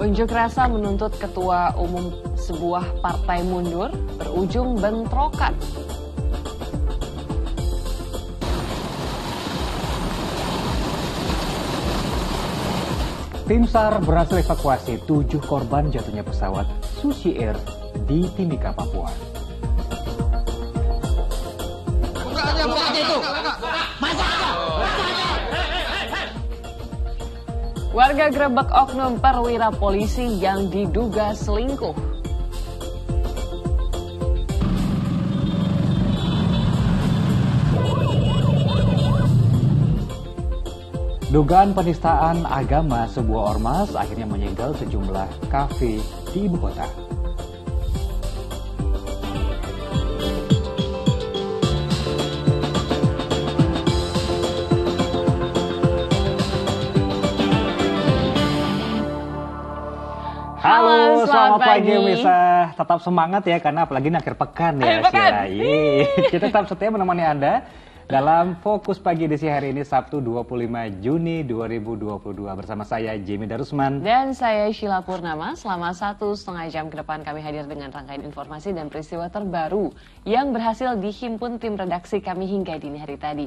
Unjuk rasa menuntut ketua umum sebuah partai mundur berujung bentrokan. Tim SAR berhasil evakuasi 7 korban jatuhnya pesawat Susi Air di Timika, Papua. Buka aja itu. Warga grebek oknum perwira polisi yang diduga selingkuh. Dugaan penistaan agama sebuah ormas akhirnya menyegel sejumlah kafe di ibu kota. Halo, selamat pagi Misa. Tetap semangat ya, karena apalagi ini akhir pekan ya, Sheila. Kita tetap setia menemani Anda dalam Fokus Pagi edisi hari ini, Sabtu 25 Juni 2022. Bersama saya, Jamie Darusman. Dan saya, Sheila Purnama. Selama 1,5 jam ke depan kami hadir dengan rangkaian informasi dan peristiwa terbaru yang berhasil dihimpun tim redaksi kami hingga dini hari tadi.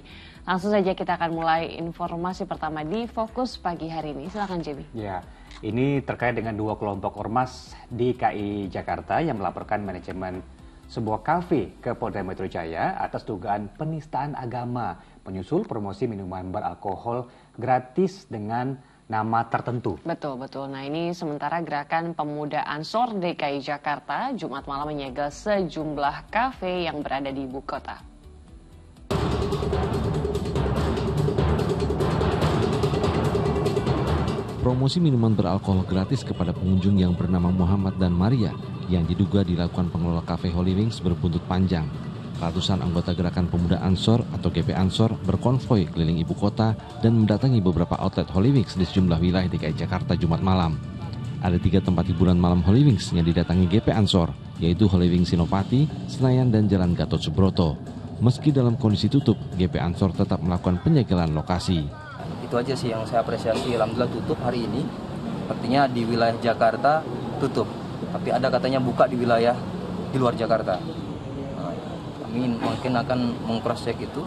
Langsung saja kita akan mulai informasi pertama di Fokus Pagi hari ini. Silakan, Jamie. Ya. Ini terkait dengan 2 kelompok ormas di KI Jakarta yang melaporkan manajemen sebuah kafe ke Polda Metro Jaya atas dugaan penistaan agama menyusul promosi minuman beralkohol gratis dengan nama tertentu. Betul. Nah, ini sementara Gerakan Pemuda Ansor DKI Jakarta Jumat malam menyegel sejumlah kafe yang berada di ibu kota. Promosi minuman beralkohol gratis kepada pengunjung yang bernama Muhammad dan Maria yang diduga dilakukan pengelola kafe Holy Wings berbuntut panjang. Ratusan anggota Gerakan Pemuda Ansor atau GP Ansor berkonvoi keliling ibu kota dan mendatangi beberapa outlet Holy Wings di sejumlah wilayah DKI Jakarta Jumat malam. Ada 3 tempat hiburan malam Holy Wings yang didatangi GP Ansor, yaitu Holy Wings Senopati, Senayan, dan Jalan Gatot Subroto. Meski dalam kondisi tutup, GP Ansor tetap melakukan penyegelan lokasi. Itu aja sih yang saya apresiasi. Alhamdulillah tutup hari ini. Artinya di wilayah Jakarta tutup. Tapi ada katanya buka di wilayah di luar Jakarta. Kami mungkin akan meng-cross-check itu.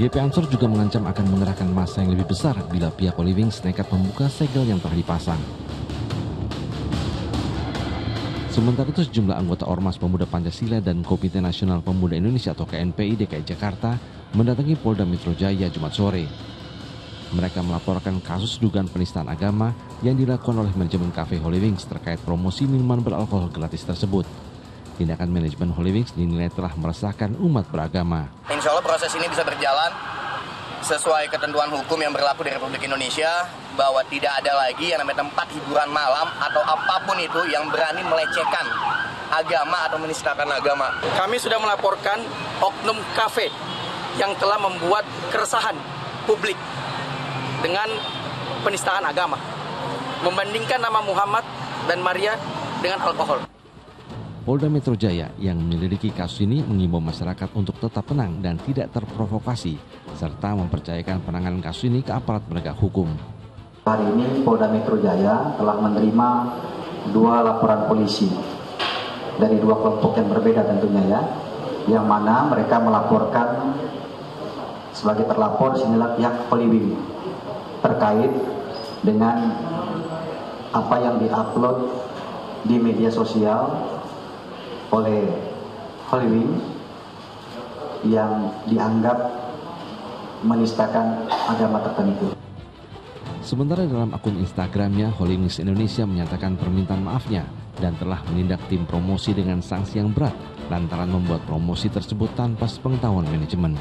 GP Ansor juga mengancam akan mengerahkan massa yang lebih besar bila pihak Holy Wings nekat membuka segel yang telah dipasang. Sementara itu sejumlah anggota Ormas Pemuda Pancasila dan Komite Nasional Pemuda Indonesia atau KNPI DKI Jakarta mendatangi Polda Metro Jaya Jumat sore. Mereka melaporkan kasus dugaan penistaan agama yang dilakukan oleh manajemen kafe Holy Wings terkait promosi minuman beralkohol gratis tersebut. Tindakan manajemen Holy Wings dinilai telah meresahkan umat beragama. Insya Allah proses ini bisa berjalan sesuai ketentuan hukum yang berlaku di Republik Indonesia, bahwa tidak ada lagi yang namanya tempat hiburan malam atau apapun itu yang berani melecehkan agama atau menistakan agama. Kami sudah melaporkan oknum kafe yang telah membuat keresahan publik dengan penistaan agama, membandingkan nama Muhammad dan Maria dengan alkohol. Polda Metro Jaya yang menyelidiki kasus ini mengimbau masyarakat untuk tetap tenang dan tidak terprovokasi, serta mempercayakan penanganan kasus ini ke aparat penegak hukum. Hari ini Polda Metro Jaya telah menerima 2 laporan polisi dari 2 kelompok yang berbeda tentunya ya, yang mana mereka melaporkan sebagai terlapor sinilah pihak Holy Wings terkait dengan apa yang diupload di media sosial oleh Holy Wings yang dianggap menistakan agama tertentu. Sementara dalam akun Instagramnya, Holy Wings Indonesia menyatakan permintaan maafnya dan telah menindak tim promosi dengan sanksi yang berat lantaran membuat promosi tersebut tanpa sepengetahuan manajemen.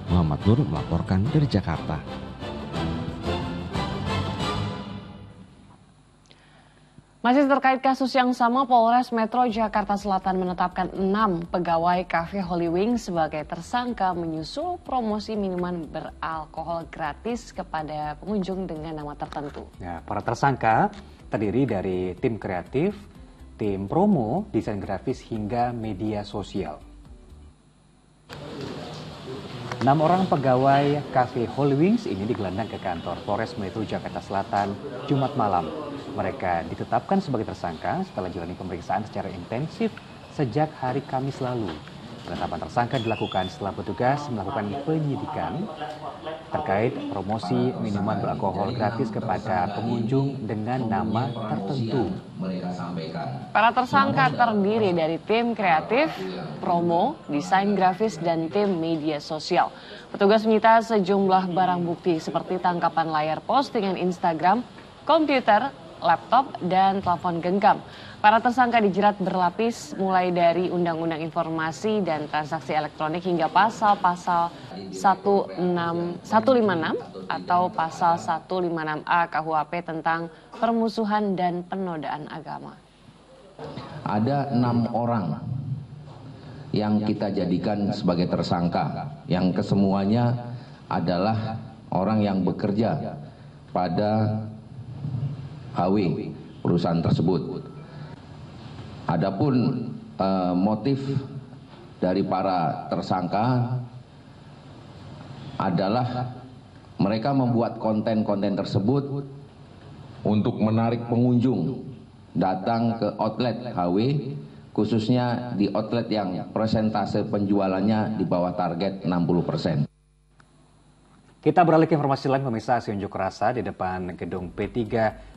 Muhammad Nur melaporkan dari Jakarta. Masih terkait kasus yang sama, Polres Metro Jakarta Selatan menetapkan 6 pegawai kafe Holy Wings sebagai tersangka menyusul promosi minuman beralkohol gratis kepada pengunjung dengan nama tertentu. Ya, para tersangka terdiri dari tim kreatif, tim promo, desain grafis hingga media sosial. 6 orang pegawai Cafe Holy Wings ini digelandang ke kantor Polres Metro Jakarta Selatan Jumat malam. Mereka ditetapkan sebagai tersangka setelah jalani pemeriksaan secara intensif sejak hari Kamis lalu. Penetapan tersangka dilakukan setelah petugas melakukan penyidikan terkait promosi minuman beralkohol gratis kepada pengunjung dengan nama tertentu. Para tersangka terdiri dari tim kreatif, promo, desain grafis, dan tim media sosial. Petugas menyita sejumlah barang bukti seperti tangkapan layar postingan Instagram, komputer, laptop, dan telepon genggam. Para tersangka dijerat berlapis mulai dari Undang-Undang Informasi dan Transaksi Elektronik hingga pasal-pasal 156 atau pasal 156A KUHP tentang permusuhan dan penodaan agama. Ada 6 orang yang kita jadikan sebagai tersangka, yang kesemuanya adalah orang yang bekerja pada HW perusahaan tersebut. Adapun motif dari para tersangka adalah mereka membuat konten-konten tersebut untuk menarik pengunjung datang ke outlet HW, khususnya di outlet yang persentase penjualannya di bawah target 60%. Kita beralih ke informasi lain, pemirsa. Aksi unjuk rasa di depan gedung P3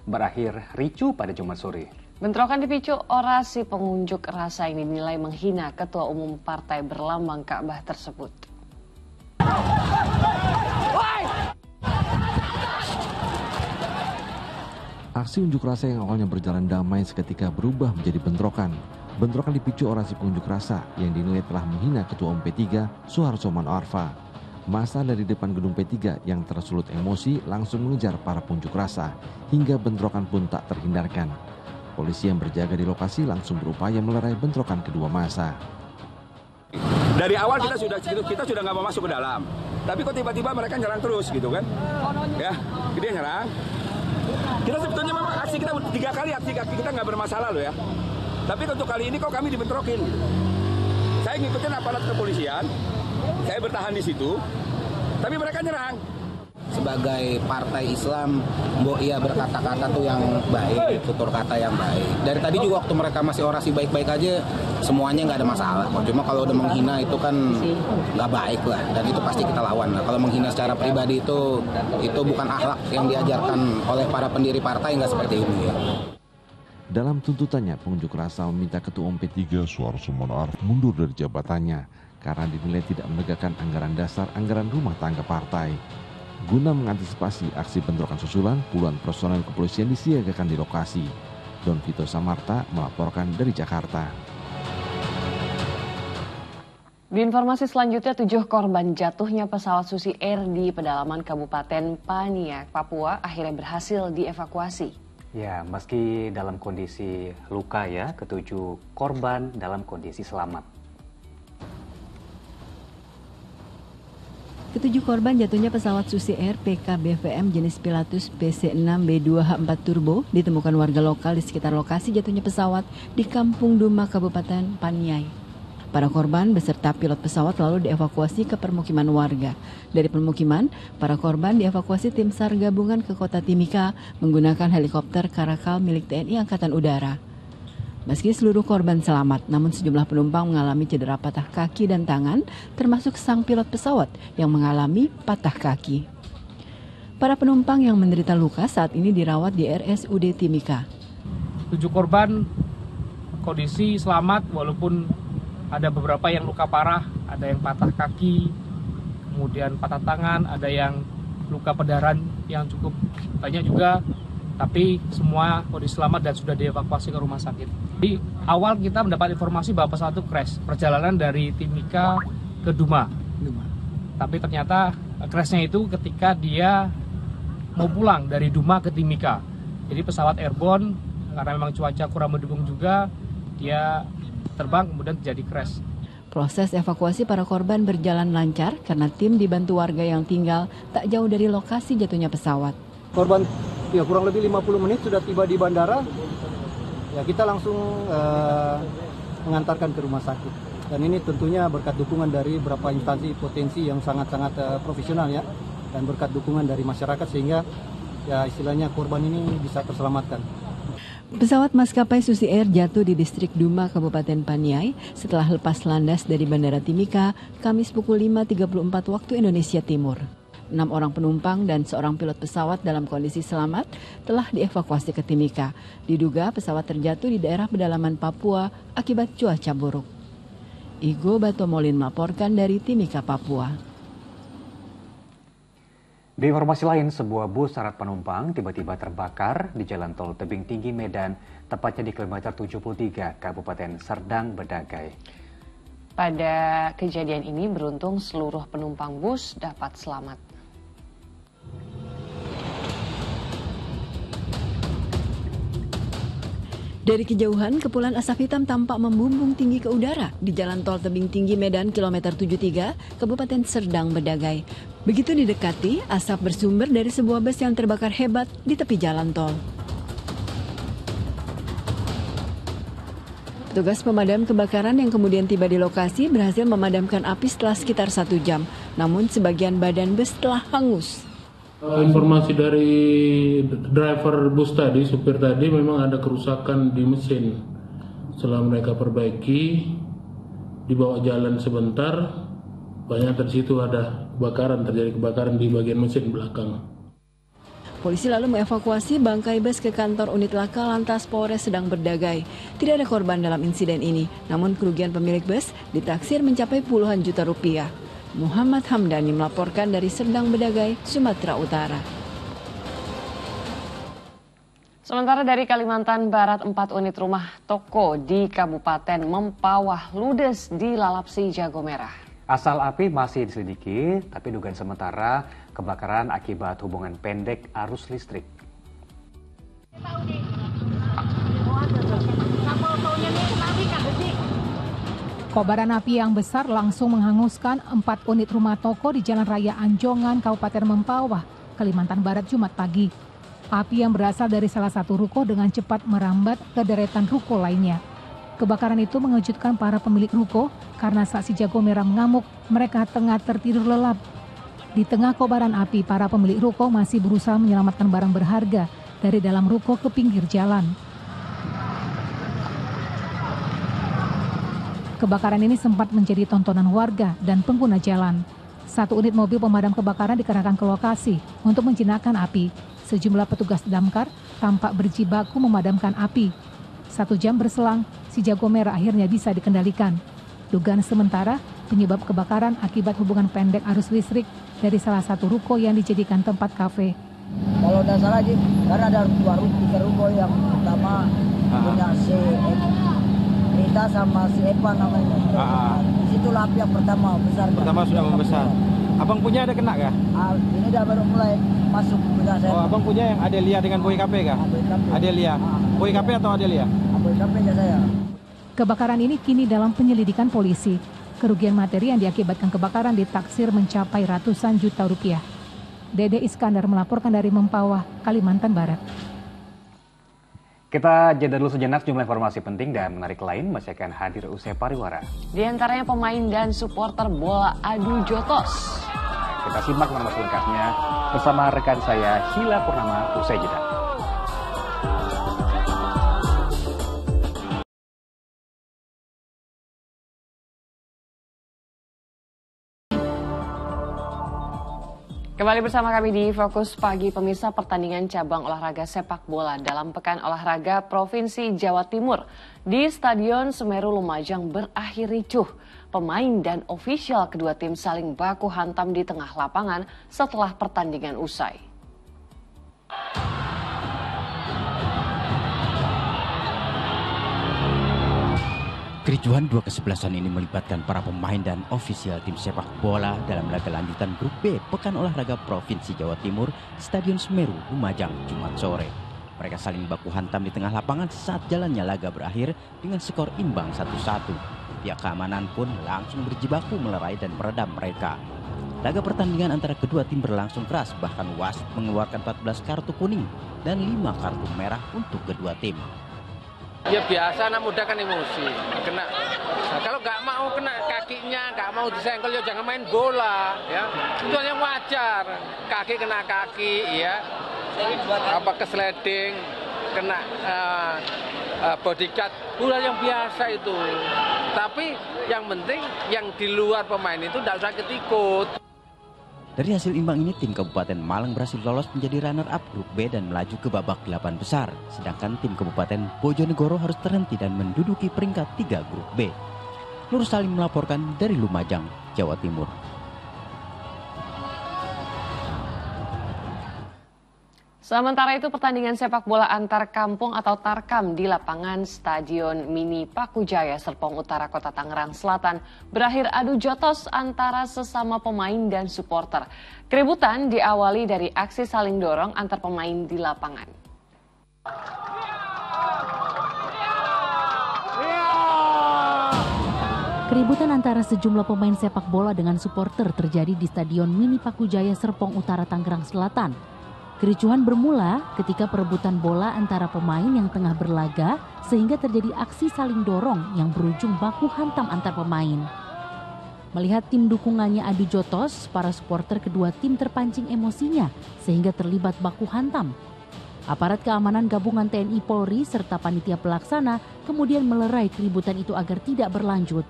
berakhir ricu pada Jumat sore. Bentrokan dipicu orasi pengunjuk rasa yang dinilai menghina Ketua Umum Partai berlambang Ka'bah tersebut. Aksi unjuk rasa yang awalnya berjalan damai seketika berubah menjadi bentrokan. Bentrokan dipicu orasi pengunjuk rasa yang dinilai telah menghina Ketua Umum P3 Suharto Manoarfa. Massa dari depan gedung P3 yang tersulut emosi langsung mengejar para pengunjuk rasa hingga bentrokan pun tak terhindarkan. Polisi yang berjaga di lokasi langsung berupaya melerai bentrokan kedua massa. Dari awal kita sudah nggak mau masuk ke dalam, tapi kok tiba-tiba mereka nyerang terus gitu kan? Ya, dia nyerang. Kita sebetulnya memang aksi kita 3 kali aksi kita nggak bermasalah loh ya. Tapi untuk kali ini kok kami dibentrokin. Saya ngikutin aparat kepolisian, saya bertahan di situ, tapi mereka nyerang. Sebagai partai Islam, Mbok ia berkata-kata tuh yang baik, tutur kata yang baik. Dari tadi juga waktu mereka masih orasi baik-baik aja, semuanya nggak ada masalah. Cuma kalau udah menghina itu kan nggak baik lah, dan itu pasti kita lawan. Nah, kalau menghina secara pribadi itu bukan akhlak yang diajarkan oleh para pendiri partai, nggak seperti ini ya. Dalam tuntutannya, pengunjuk rasa meminta Ketua Umum P3 Suharto Manoarfa mundur dari jabatannya karena dinilai tidak menegakkan anggaran dasar anggaran rumah tangga partai. Guna mengantisipasi aksi bentrokan susulan, puluhan personel kepolisian disiagakan di lokasi. Don Vito Samarta melaporkan dari Jakarta. Di informasi selanjutnya, 7 korban jatuhnya pesawat Susi Air di pedalaman Kabupaten Paniai, Papua akhirnya berhasil dievakuasi. Ya, meski dalam kondisi luka ya, ke-7 korban dalam kondisi selamat. Ketujuh korban jatuhnya pesawat Susi Air PKBVM jenis Pilatus PC-6B2H4 Turbo ditemukan warga lokal di sekitar lokasi jatuhnya pesawat di Kampung Duma, Kabupaten Paniai. Para korban beserta pilot pesawat lalu dievakuasi ke permukiman warga. Dari permukiman, para korban dievakuasi tim SAR gabungan ke kota Timika menggunakan helikopter Karakal milik TNI Angkatan Udara. Meski seluruh korban selamat, namun sejumlah penumpang mengalami cedera patah kaki dan tangan, termasuk sang pilot pesawat yang mengalami patah kaki. Para penumpang yang menderita luka saat ini dirawat di RSUD Timika. 7 korban kondisi selamat walaupun ada beberapa yang luka parah, ada yang patah kaki, kemudian patah tangan, ada yang luka perdarahan yang cukup banyak juga. Tapi semua kondisi selamat dan sudah dievakuasi ke rumah sakit. Di awal kita mendapat informasi bahwa pesawat itu crash, perjalanan dari Timika ke Duma. Tapi ternyata crashnya itu ketika dia mau pulang dari Duma ke Timika. Jadi pesawat airborne, karena memang cuaca kurang mendukung juga, dia terbang kemudian terjadi crash. Proses evakuasi para korban berjalan lancar karena tim dibantu warga yang tinggal tak jauh dari lokasi jatuhnya pesawat. Korban ya kurang lebih 50 menit sudah tiba di bandara. Ya kita langsung mengantarkan ke rumah sakit. Dan ini tentunya berkat dukungan dari beberapa instansi potensi yang sangat-sangat profesional ya, dan berkat dukungan dari masyarakat sehingga ya istilahnya korban ini bisa terselamatkan. Pesawat maskapai Susi Air jatuh di distrik Duma, Kabupaten Paniai setelah lepas landas dari Bandara Timika, Kamis pukul 5.34 waktu Indonesia Timur. 6 orang penumpang dan seorang pilot pesawat dalam kondisi selamat telah dievakuasi ke Timika. Diduga pesawat terjatuh di daerah pedalaman Papua akibat cuaca buruk. Igo Batomolin melaporkan dari Timika, Papua. Di informasi lain, sebuah bus syarat penumpang tiba-tiba terbakar di Jalan Tol Tebing Tinggi Medan, tepatnya di kilometer 73, Kabupaten Serdang Bedagai. Pada kejadian ini beruntung seluruh penumpang bus dapat selamat. Dari kejauhan, kepulan asap hitam tampak membumbung tinggi ke udara di Jalan Tol Tebing Tinggi Medan kilometer 73, Kabupaten Serdang Bedagai. Begitu didekati, asap bersumber dari sebuah bus yang terbakar hebat di tepi jalan tol. Petugas pemadam kebakaran yang kemudian tiba di lokasi berhasil memadamkan api setelah sekitar 1 jam. Namun sebagian badan bus telah hangus. Informasi dari driver bus tadi, supir tadi, memang ada kerusakan di mesin. Setelah mereka perbaiki, dibawa jalan sebentar, banyak dari situ ada kebakaran, terjadi kebakaran di bagian mesin belakang. Polisi lalu mengevakuasi bangkai bus ke kantor unit laka Lantas Polres Serdang Bedagai. Tidak ada korban dalam insiden ini, namun kerugian pemilik bus ditaksir mencapai puluhan juta rupiah. Muhammad Hamdani melaporkan dari Serdang Bedagai, Sumatera Utara. Sementara dari Kalimantan Barat, 4 unit rumah toko di Kabupaten Mempawah ludes di Lalapsi, Jago Merah. Asal api masih diselidiki, tapi dugaan sementara kebakaran akibat hubungan pendek arus listrik. Kobaran api yang besar langsung menghanguskan 4 unit rumah toko di Jalan Raya Anjongan, Kabupaten Mempawah, Kalimantan Barat, Jumat pagi. Api yang berasal dari salah satu ruko dengan cepat merambat ke deretan ruko lainnya. Kebakaran itu mengejutkan para pemilik ruko karena saat si Jago Merah mengamuk, mereka tengah tertidur lelap. Di tengah kobaran api, para pemilik ruko masih berusaha menyelamatkan barang berharga dari dalam ruko ke pinggir jalan. Kebakaran ini sempat menjadi tontonan warga dan pengguna jalan. 1 unit mobil pemadam kebakaran dikerahkan ke lokasi untuk menjinakkan api. Sejumlah petugas damkar tampak berjibaku memadamkan api. 1 jam berselang, si Jago Merah akhirnya bisa dikendalikan. Dugaan sementara penyebab kebakaran akibat hubungan pendek arus listrik dari salah satu ruko yang dijadikan tempat kafe. Kalau tidak salah, karena ada 2 ruko yang pertama punya si Rita sama si Epa namanya. Di situ api yang pertama besar. Pertama sudah membesar. Abang punya ada kena kah? Ini dah baru mulai masuk punya saya. Oh, abang punya yang Adelia dengan Boy KP kah? Adelia. Boy KP atau Adelia? Boy KP aja saya. Kebakaran ini kini dalam penyelidikan polisi. Kerugian materi yang diakibatkan kebakaran ditaksir mencapai ratusan juta rupiah. Dede Iskandar melaporkan dari Mempawah, Kalimantan Barat. Kita jeda dulu sejenak, sejumlah informasi penting dan menarik lain masih akan hadir usai pariwara. Di antaranya pemain dan supporter bola adu jotos. Kita simak informasi lengkapnya bersama rekan saya Hila Purnama usai jeda. Kembali bersama kami di Fokus Pagi, pemirsa. Pertandingan cabang olahraga sepak bola dalam Pekan Olahraga Provinsi Jawa Timur di Stadion Semeru Lumajang berakhir ricuh. Pemain dan ofisial kedua tim saling baku hantam di tengah lapangan setelah pertandingan usai. Kericuhan 2 kesebelasan ini melibatkan para pemain dan ofisial tim sepak bola dalam laga lanjutan Grup B Pekan Olahraga Provinsi Jawa Timur Stadion Semeru, Lumajang, Jumat sore. Mereka saling baku hantam di tengah lapangan saat jalannya laga berakhir dengan skor imbang 1-1. Pihak keamanan pun langsung berjibaku melerai dan meredam mereka. Laga pertandingan antara kedua tim berlangsung keras, bahkan wasit mengeluarkan 14 kartu kuning dan 5 kartu merah untuk kedua tim. Ya biasa, anak muda kan emosi. Nah, kalau nggak mau kena kakinya, nggak mau disenggol, ya jangan main bola. Ya, itu yang wajar. Kaki kena kaki, ya. Kesliding, kena bodyguard, udah yang biasa itu. Tapi yang penting yang di luar pemain itu tidak usah ikut. Dari hasil imbang ini, tim Kabupaten Malang berhasil lolos menjadi runner-up grup B dan melaju ke babak 8 besar. Sedangkan tim Kabupaten Bojonegoro harus terhenti dan menduduki peringkat 3 grup B. Nur Salim melaporkan dari Lumajang, Jawa Timur. Sementara itu, pertandingan sepak bola antar kampung atau Tarkam di lapangan Stadion Mini Pakujaya, Serpong Utara, Kota Tangerang Selatan berakhir adu jotos antara sesama pemain dan supporter. Keributan diawali dari aksi saling dorong antar pemain di lapangan. Keributan antara sejumlah pemain sepak bola dengan supporter terjadi di Stadion Mini Pakujaya, Serpong Utara, Tangerang Selatan. Kericuhan bermula ketika perebutan bola antara pemain yang tengah berlaga sehingga terjadi aksi saling dorong yang berujung baku hantam antar pemain. Melihat tim dukungannya adu jotos, para supporter kedua tim terpancing emosinya sehingga terlibat baku hantam. Aparat keamanan gabungan TNI Polri serta panitia pelaksana kemudian melerai keributan itu agar tidak berlanjut.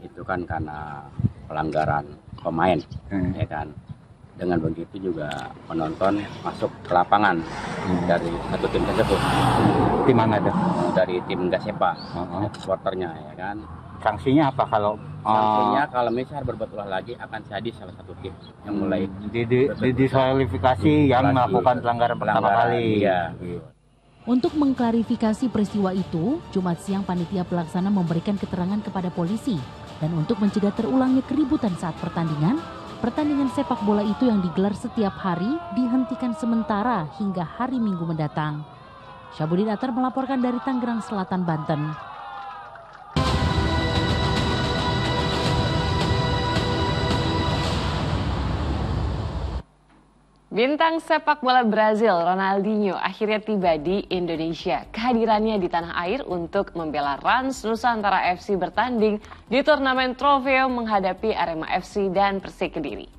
Itu kan karena pelanggaran pemain, ya kan. Dengan begitu juga penonton masuk ke lapangan dari satu tim tersebut. Tim mana itu? Dari tim Gasepa, supporternya, ya kan. Sanksinya apa kalau? Sanksinya kalau misalnya berbuat ulah lagi akan jadi salah satu tim yang mulai didiskualifikasi yang melakukan pelanggaran pertama kali. Iya. Untuk mengklarifikasi peristiwa itu, Jumat siang panitia pelaksana memberikan keterangan kepada polisi. Dan untuk mencegah terulangnya keributan saat pertandingan sepak bola itu yang digelar setiap hari dihentikan sementara hingga hari Minggu mendatang. Syabudin Atar melaporkan dari Tangerang Selatan, Banten. Bintang sepak bola Brazil Ronaldinho akhirnya tiba di Indonesia. Kehadirannya di tanah air untuk membela Rans Nusantara FC bertanding di turnamen Trofeo menghadapi Arema FC dan Persik Kediri.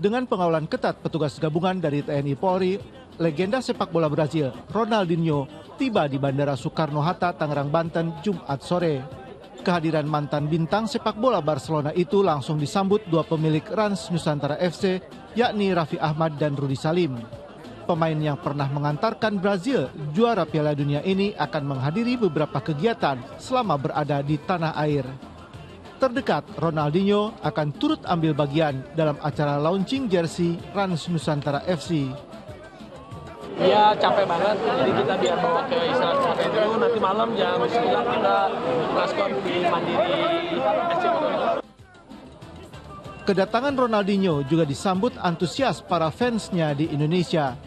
Dengan pengawalan ketat petugas gabungan dari TNI Polri, legenda sepak bola Brazil Ronaldinho tiba di Bandara Soekarno-Hatta, Tangerang, Banten, Jumat sore. Kehadiran mantan bintang sepak bola Barcelona itu langsung disambut dua pemilik Rans Nusantara FC, yakni Raffi Ahmad dan Rudi Salim. Pemain yang pernah mengantarkan Brazil juara Piala Dunia ini akan menghadiri beberapa kegiatan selama berada di tanah air. Terdekat, Ronaldinho akan turut ambil bagian dalam acara launching jersey Rans Nusantara FC. Dia capek banget, jadi kita biar bawa ke istirahat capek dulu, nanti malam jam 9 kita preskon di Mandiri FC. Kedatangan Ronaldinho juga disambut antusias para fansnya di Indonesia.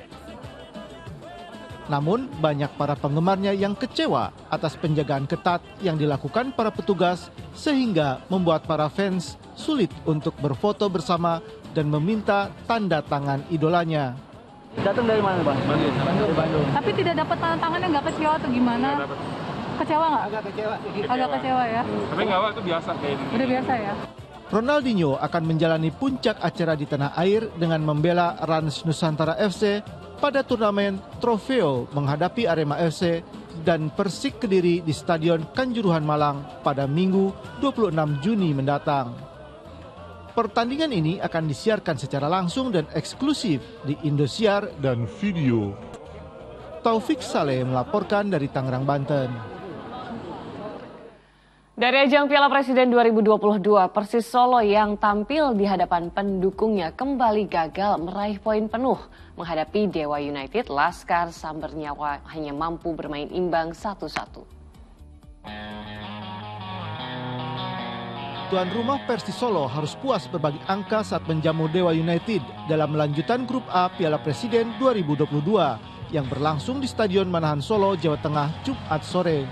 Namun banyak para penggemarnya yang kecewa atas penjagaan ketat yang dilakukan para petugas sehingga membuat para fans sulit untuk berfoto bersama dan meminta tanda tangan idolanya. Datang dari mana, Bang? Bandung. Tapi tidak dapat tanda tangannya, nggak kecewa atau gimana? Kecewa nggak? Agak kecewa. Agak kecewa ya? Tapi nggak apa, itu biasa kayak ini. Udah biasa ya? Ronaldinho akan menjalani puncak acara di tanah air dengan membela Rans Nusantara FC pada turnamen Trofeo menghadapi Arema FC dan Persik Kediri di Stadion Kanjuruhan Malang pada Minggu 26 Juni mendatang. Pertandingan ini akan disiarkan secara langsung dan eksklusif di Indosiar dan Video. Taufik Saleh melaporkan dari Tangerang, Banten. Dari ajang Piala Presiden 2022, Persis Solo yang tampil di hadapan pendukungnya kembali gagal meraih poin penuh. Menghadapi Dewa United, Laskar Samber Nyawa hanya mampu bermain imbang 1-1. Tuan rumah Persis Solo harus puas berbagi angka saat menjamu Dewa United dalam lanjutan Grup A Piala Presiden 2022 yang berlangsung di Stadion Manahan Solo, Jawa Tengah, Jumat sore.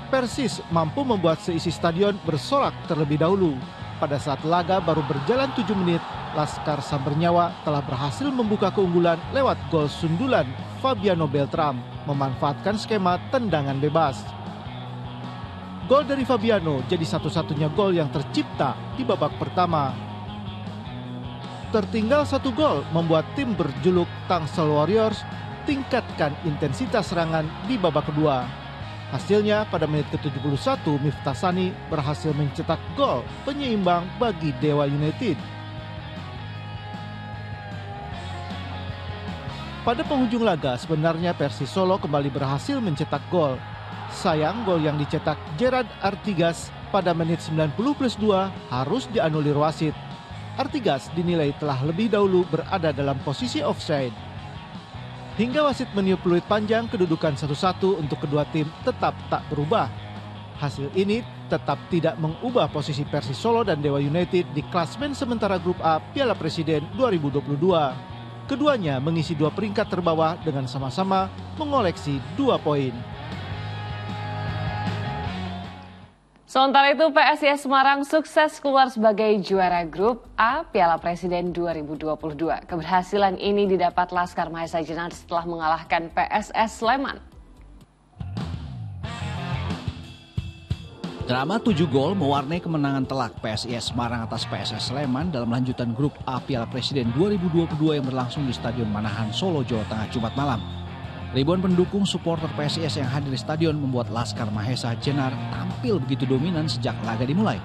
Persis mampu membuat seisi stadion bersorak terlebih dahulu. Pada saat laga baru berjalan 7 menit, Laskar Sambernyawa telah berhasil membuka keunggulan lewat gol sundulan Fabiano Beltram, memanfaatkan skema tendangan bebas. Gol dari Fabiano jadi satu-satunya gol yang tercipta di babak pertama. Tertinggal 1 gol membuat tim berjuluk Tangsel Warriors tingkatkan intensitas serangan di babak kedua. Hasilnya pada menit ke-71 Miftah Sani berhasil mencetak gol penyeimbang bagi Dewa United. Pada penghujung laga sebenarnya Persis Solo kembali berhasil mencetak gol. Sayang gol yang dicetak Gerard Artigas pada menit 90+2 harus dianulir wasit. Artigas dinilai telah lebih dahulu berada dalam posisi offside. Hingga wasit meniup peluit panjang, kedudukan 1-1 untuk kedua tim tetap tak berubah. Hasil ini tetap tidak mengubah posisi Persis Solo dan Dewa United di klasmen sementara Grup A Piala Presiden 2022. Keduanya mengisi 2 peringkat terbawah dengan sama-sama mengoleksi 2 poin. Sementara itu PSIS Semarang sukses keluar sebagai juara Grup A Piala Presiden 2022. Keberhasilan ini didapat Laskar Mahesa Jenar setelah mengalahkan PSS Sleman. Drama 7 gol mewarnai kemenangan telak PSIS Semarang atas PSS Sleman dalam lanjutan Grup A Piala Presiden 2022 yang berlangsung di Stadion Manahan, Solo, Jawa Tengah, Jumat malam. Ribuan pendukung supporter PSIS yang hadir di stadion membuat Laskar Mahesa Jenar tampil begitu dominan sejak laga dimulai.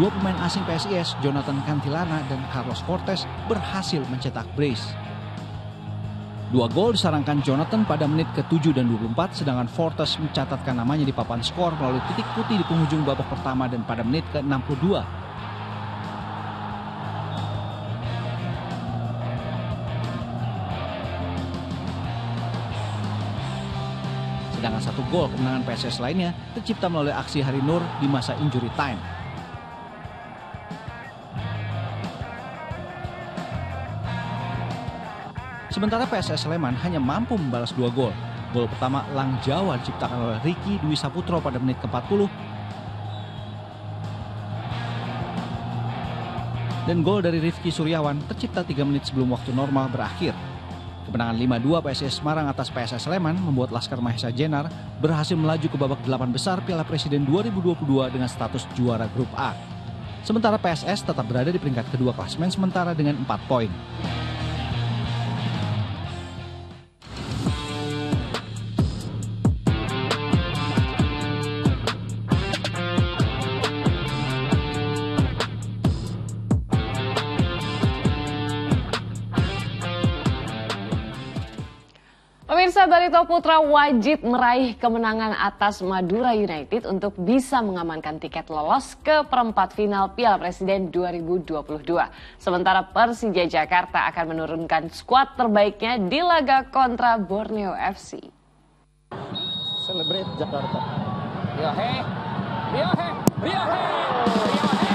2 pemain asing PSIS, Jonathan Cantilana dan Carlos Cortes, berhasil mencetak brace. 2 gol disarankan Jonathan pada menit ke-7 dan 24, sedangkan Fortes mencatatkan namanya di papan skor melalui titik putih di penghujung babak pertama dan pada menit ke-62. Sedangkan 1 gol kemenangan PSS lainnya tercipta melalui aksi Hari Nur di masa injury time. Sementara PSS Sleman hanya mampu membalas 2 gol. Gol pertama Lang Jawa diciptakan oleh Ricky Dwi Saputro pada menit ke-40. Dan gol dari Rifki Suryawan tercipta 3 menit sebelum waktu normal berakhir. Kemenangan 5-2 PSIS Semarang atas PSS Sleman membuat Laskar Mahesa Jenar berhasil melaju ke babak 8 besar Piala Presiden 2022 dengan status juara Grup A. Sementara PSS tetap berada di peringkat kedua klasemen sementara dengan 4 poin. Pemirsa, Barito Putra wajib meraih kemenangan atas Madura United untuk bisa mengamankan tiket lolos ke perempat final Piala Presiden 2022. Sementara Persija Jakarta akan menurunkan skuad terbaiknya di laga kontra Borneo FC. Celebrate Jakarta. Rio he, Rio he, Rio he, Rio he.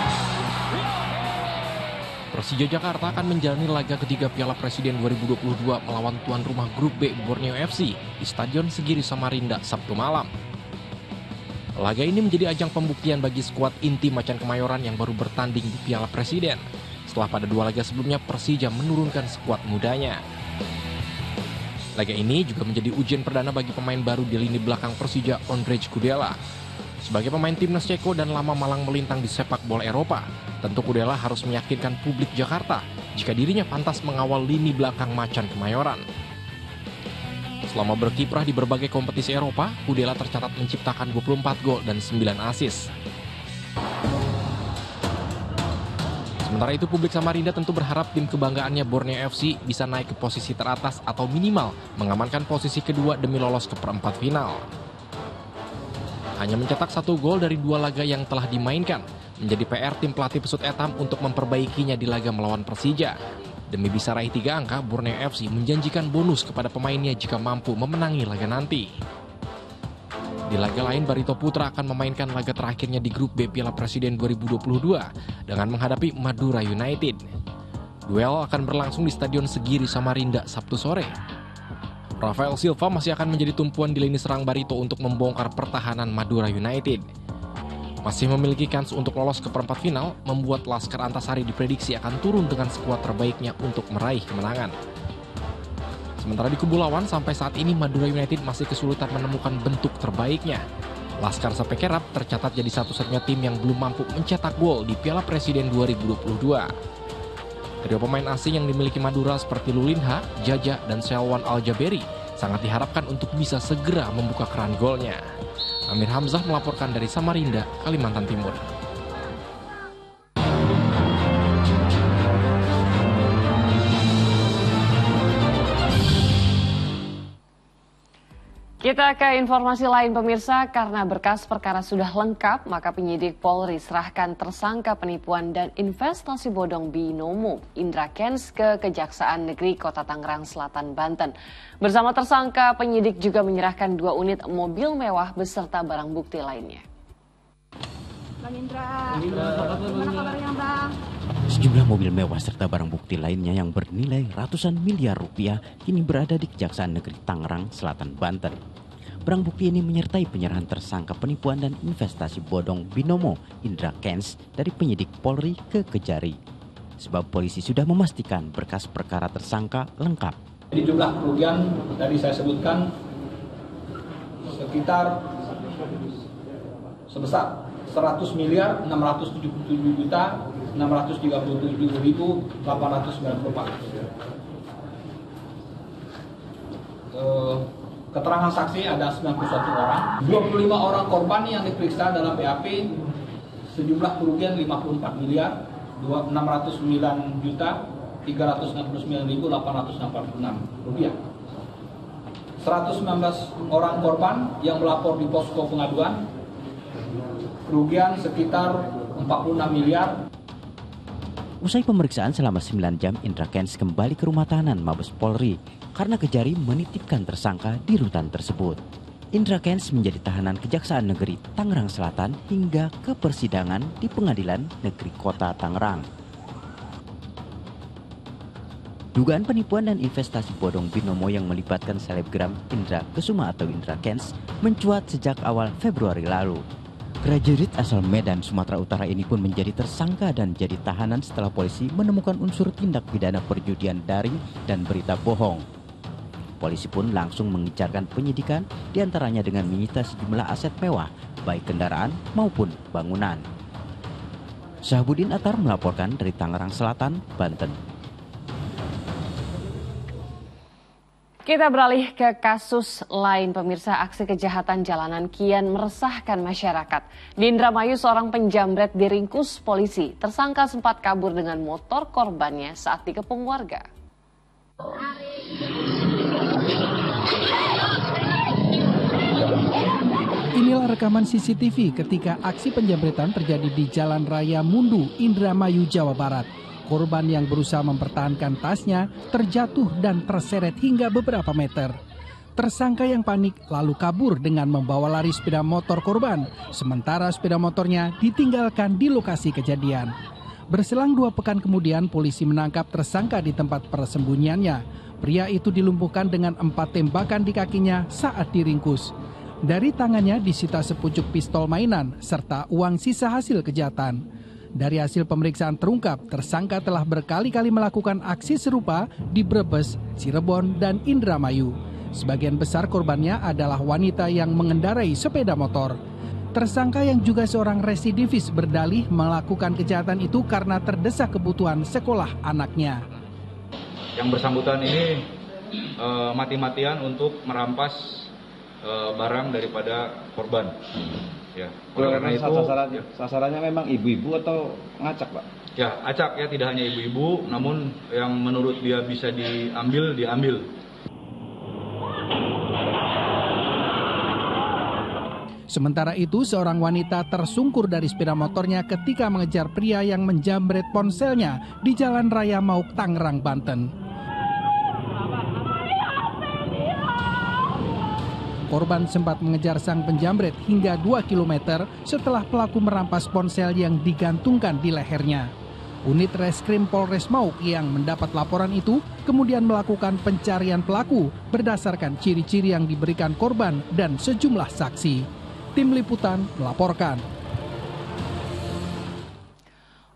Persija Jakarta akan menjalani laga ketiga Piala Presiden 2022 melawan tuan rumah Grup B Borneo FC di Stadion Segiri Samarinda Sabtu malam. Laga ini menjadi ajang pembuktian bagi skuad inti Macan Kemayoran yang baru bertanding di Piala Presiden. Setelah pada 2 laga sebelumnya Persija menurunkan skuad mudanya. Laga ini juga menjadi ujian perdana bagi pemain baru di lini belakang Persija, Ondrej Kudela. Sebagai pemain timnas Ceko dan lama malang melintang di sepak bola Eropa, tentu Kudela harus meyakinkan publik Jakarta jika dirinya pantas mengawal lini belakang Macan Kemayoran. Selama berkiprah di berbagai kompetisi Eropa, Kudela tercatat menciptakan 24 gol dan 9 assist. Sementara itu, publik Samarinda tentu berharap tim kebanggaannya Borneo FC bisa naik ke posisi teratas atau minimal mengamankan posisi kedua demi lolos ke perempat final. Hanya mencetak 1 gol dari 2 laga yang telah dimainkan menjadi PR tim pelatih Pesut Etam untuk memperbaikinya di laga melawan Persija. Demi bisa raih 3 angka, Borneo FC menjanjikan bonus kepada pemainnya jika mampu memenangi laga nanti. Di laga lain, Barito Putra akan memainkan laga terakhirnya di Grup B Piala Presiden 2022 dengan menghadapi Madura United. Duel akan berlangsung di Stadion Segiri Samarinda Sabtu sore. Rafael Silva masih akan menjadi tumpuan di lini serang Barito untuk membongkar pertahanan Madura United. Masih memiliki kans untuk lolos ke perempat final, membuat Laskar Antasari diprediksi akan turun dengan skuad terbaiknya untuk meraih kemenangan. Sementara di kubu lawan, sampai saat ini Madura United masih kesulitan menemukan bentuk terbaiknya. Laskar Sapekerap tercatat jadi satu-satunya tim yang belum mampu mencetak gol di Piala Presiden 2022. Trio pemain asing yang dimiliki Madura seperti Lulinha, Jaja, dan Selwan Al-Jaberi sangat diharapkan untuk bisa segera membuka keran golnya. Amir Hamzah melaporkan dari Samarinda, Kalimantan Timur. Kita ke informasi lain pemirsa, karena berkas perkara sudah lengkap, maka penyidik Polri serahkan tersangka penipuan dan investasi bodong binomo Indra Kents ke Kejaksaan Negeri Kota Tangerang Selatan, Banten. Bersama tersangka, penyidik juga menyerahkan 2 unit mobil mewah beserta barang bukti lainnya. Bang Indra, gimana kabarnya Bang? Sejumlah mobil mewah serta barang bukti lainnya yang bernilai ratusan miliar rupiah kini berada di Kejaksaan Negeri Tangerang Selatan, Banten. Barang bukti ini menyertai penyerahan tersangka penipuan dan investasi bodong binomo Indra Kents dari penyidik Polri ke Kejari. Sebab polisi sudah memastikan berkas perkara tersangka lengkap. Di jumlah kerugian tadi saya sebutkan sekitar sebesar 100.677.637.894. Keterangan saksi ada 91 orang, 25 orang korban yang diperiksa dalam BAP, sejumlah kerugian 54 miliar 609.369.886 rupiah. 119 orang korban yang melapor di posko pengaduan, kerugian sekitar 46 miliar. Usai pemeriksaan selama 9 jam, Indra Kents kembali ke rumah tahanan Mabes Polri karena Kejari menitipkan tersangka di rutan tersebut. Indra Kents menjadi tahanan Kejaksaan Negeri Tangerang Selatan hingga ke persidangan di Pengadilan Negeri Kota Tangerang. Dugaan penipuan dan investasi bodong binomo yang melibatkan selebgram Indra Kesuma atau Indra Kents mencuat sejak awal Februari lalu. Prajurit asal Medan, Sumatera Utara ini pun menjadi tersangka dan jadi tahanan setelah polisi menemukan unsur tindak pidana perjudian daring dan berita bohong. Polisi pun langsung mengejarkan penyidikan, diantaranya dengan menyita sejumlah aset mewah, baik kendaraan maupun bangunan. Syahabudin Atar melaporkan dari Tangerang Selatan, Banten. Kita beralih ke kasus lain pemirsa, aksi kejahatan jalanan kian meresahkan masyarakat. Di Indramayu, seorang penjamret diringkus polisi. Tersangka sempat kabur dengan motor korbannya saat dikepung warga. Inilah rekaman CCTV ketika aksi penjamretan terjadi di Jalan Raya Mundu, Indramayu, Jawa Barat. Korban yang berusaha mempertahankan tasnya terjatuh dan terseret hingga beberapa meter. Tersangka yang panik lalu kabur dengan membawa lari sepeda motor korban, sementara sepeda motornya ditinggalkan di lokasi kejadian. Berselang 2 pekan kemudian, polisi menangkap tersangka di tempat persembunyiannya. Pria itu dilumpuhkan dengan 4 tembakan di kakinya saat diringkus. Dari tangannya disita sepucuk pistol mainan serta uang sisa hasil kejahatan. Dari hasil pemeriksaan terungkap, tersangka telah berkali-kali melakukan aksi serupa di Brebes, Cirebon, dan Indramayu. Sebagian besar korbannya adalah wanita yang mengendarai sepeda motor. Tersangka yang juga seorang residivis berdalih melakukan kejahatan itu karena terdesak kebutuhan sekolah anaknya. Yang bersangkutan ini mati-matian untuk merampas barang daripada korban. Ya, karena itu sasarannya memang ibu-ibu atau ngacak, Pak? Ya, acak ya, tidak hanya ibu-ibu, namun yang menurut dia bisa diambil. Sementara itu, seorang wanita tersungkur dari sepeda motornya ketika mengejar pria yang menjamret ponselnya di Jalan Raya Mauk, Tangerang, Banten. Korban sempat mengejar sang penjamret hingga 2 km setelah pelaku merampas ponsel yang digantungkan di lehernya. Unit Reskrim Polres Mauk yang mendapat laporan itu kemudian melakukan pencarian pelaku berdasarkan ciri-ciri yang diberikan korban dan sejumlah saksi. Tim Liputan melaporkan.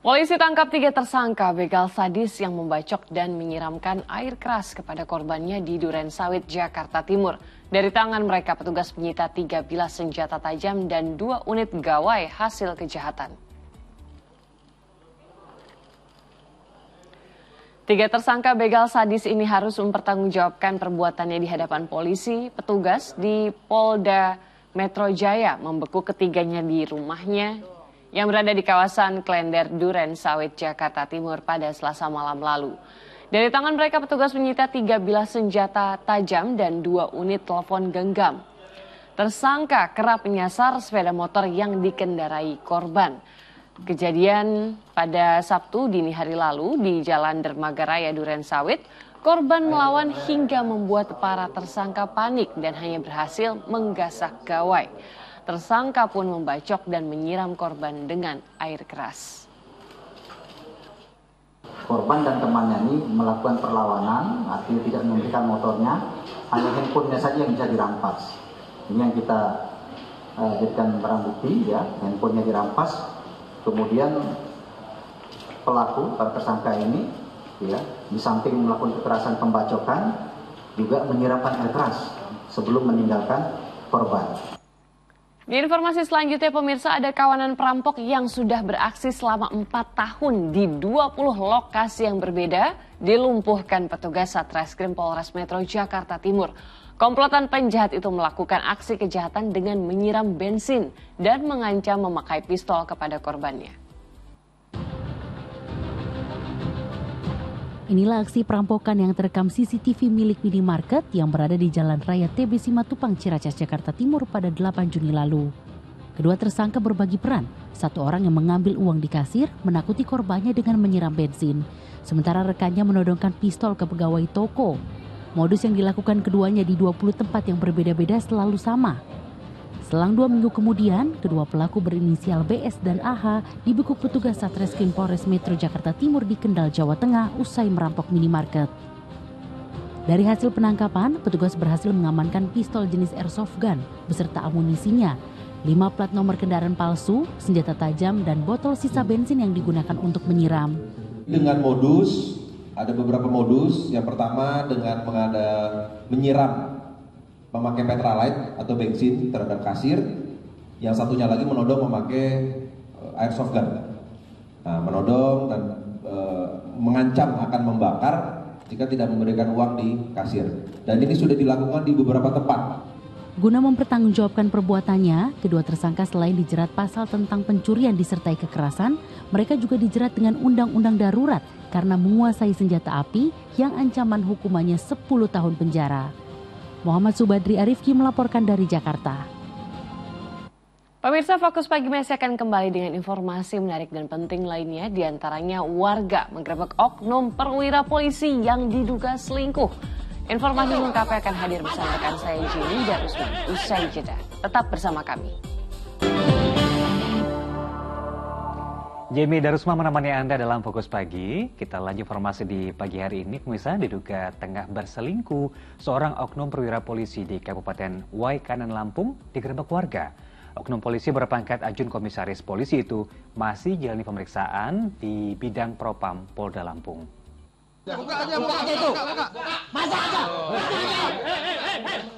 Polisi tangkap 3 tersangka begal sadis yang membacok dan menyiramkan air keras kepada korbannya di Duren Sawit, Jakarta Timur. Dari tangan mereka petugas menyita 3 bilah senjata tajam dan 2 unit gawai hasil kejahatan. 3 tersangka begal sadis ini harus mempertanggungjawabkan perbuatannya di hadapan polisi. Petugas di Polda Metro Jaya membekuk ketiganya di rumahnya yang berada di kawasan Klender, Duren Sawit, Jakarta Timur pada Selasa malam lalu. Dari tangan mereka petugas menyita 3 bilah senjata tajam dan 2 unit telepon genggam. Tersangka kerap menyasar sepeda motor yang dikendarai korban. Kejadian pada Sabtu dini hari lalu di Jalan Dermaga Raya Duren Sawit, korban melawan hingga membuat para tersangka panik dan hanya berhasil menggasak gawai. Tersangka pun membacok dan menyiram korban dengan air keras. Korban dan temannya ini melakukan perlawanan, artinya tidak memberikan motornya, hanya handphonenya saja yang bisa dirampas. Ini yang kita jadikan barang bukti, ya, handphonenya dirampas. Kemudian pelaku, para tersangka ini, ya, di samping melakukan kekerasan pembacokan, juga menyiramkan air keras sebelum meninggalkan korban. Di informasi selanjutnya pemirsa, ada kawanan perampok yang sudah beraksi selama 4 tahun di 20 lokasi yang berbeda dilumpuhkan petugas Satreskrim Polres Metro Jakarta Timur. Komplotan penjahat itu melakukan aksi kejahatan dengan menyiram bensin dan mengancam memakai pistol kepada korbannya. Inilah aksi perampokan yang terekam CCTV milik minimarket yang berada di Jalan Raya TB Simatupang, Ciracas, Jakarta Timur pada 8 Juni lalu. Kedua tersangka berbagi peran, satu orang yang mengambil uang di kasir, menakuti korbannya dengan menyiram bensin, sementara rekannya menodongkan pistol ke pegawai toko. Modus yang dilakukan keduanya di 20 tempat yang berbeda-beda selalu sama. Selang 2 minggu kemudian, kedua pelaku berinisial BS dan AH dibekuk petugas Satreskrim Polres Metro Jakarta Timur di Kendal, Jawa Tengah usai merampok minimarket. Dari hasil penangkapan, petugas berhasil mengamankan pistol jenis airsoft gun beserta amunisinya, 5 plat nomor kendaraan palsu, senjata tajam, dan botol sisa bensin yang digunakan untuk menyiram. Dengan modus, ada beberapa modus. Yang pertama dengan menyiram memakai petralite atau bensin terhadap kasir. Yang satunya lagi menodong memakai airsoft gun. Nah, menodong dan mengancam akan membakar jika tidak memberikan uang di kasir. Dan ini sudah dilakukan di beberapa tempat. Guna mempertanggungjawabkan perbuatannya, kedua tersangka selain dijerat pasal tentang pencurian disertai kekerasan, mereka juga dijerat dengan undang-undang darurat karena menguasai senjata api yang ancaman hukumannya 10 tahun penjara. Muhammad Subadri Arifki melaporkan dari Jakarta. Pemirsa, Fokus Pagi masih akan kembali dengan informasi menarik dan penting lainnya, diantaranya warga menggerebek oknum perwira polisi yang diduga selingkuh. Informasi lengkapnya akan hadir bersama rekan saya Jimmy Darusman usai jeda. Tetap bersama kami. Jamie Darusman menemani Anda dalam Fokus Pagi. Kita lanjut informasi di pagi hari ini. Pemirsa, diduga tengah berselingkuh, seorang oknum perwira polisi di Kabupaten Waikanan, Lampung digerebek warga. Oknum polisi berpangkat Ajun Komisaris Polisi itu masih jalani pemeriksaan di bidang Propam Polda Lampung.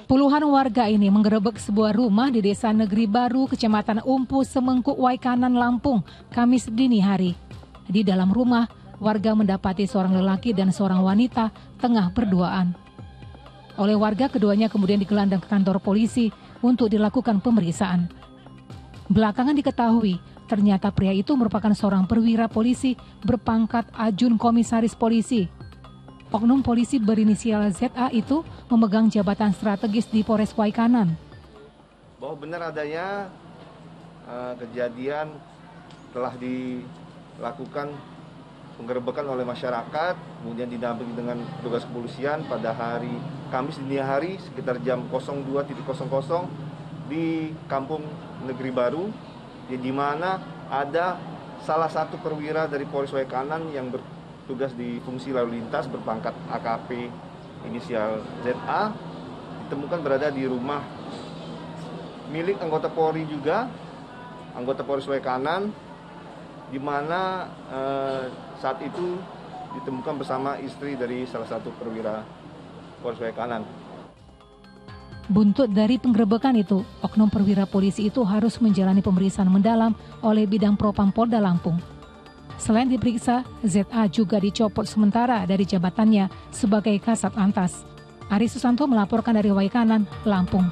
Puluhan warga ini menggerebek sebuah rumah di Desa Negeri Baru, Kecamatan Umpu, Semengkuk, Waikanan, Lampung, Kamis dini hari. Di dalam rumah, warga mendapati seorang lelaki dan seorang wanita tengah berduaan. Oleh warga, keduanya kemudian digelandang ke kantor polisi untuk dilakukan pemeriksaan. Belakangan diketahui, ternyata pria itu merupakan seorang perwira polisi berpangkat Ajun Komisaris Polisi. Oknum polisi berinisial ZA itu memegang jabatan strategis di Polres Waikanan. Bahwa benar adanya kejadian telah dilakukan penggerebekan oleh masyarakat, kemudian didampingi dengan petugas kepolisian pada hari Kamis dini hari sekitar jam 02.00 di Kampung Negeri Baru, di mana ada salah satu perwira dari Polres Waikanan yang bertugas di fungsi lalu lintas berpangkat AKP inisial ZA ditemukan berada di rumah milik anggota Polri juga, anggota Polres Waikanan, di mana saat itu ditemukan bersama istri dari salah satu perwira Polres Waikanan. Buntut dari penggerebekan itu, oknum perwira polisi itu harus menjalani pemeriksaan mendalam oleh bidang Propam Polda Lampung. Selain diperiksa, ZA juga dicopot sementara dari jabatannya sebagai Kasat Lantas. Ari Susanto melaporkan dari Waikanan, Lampung.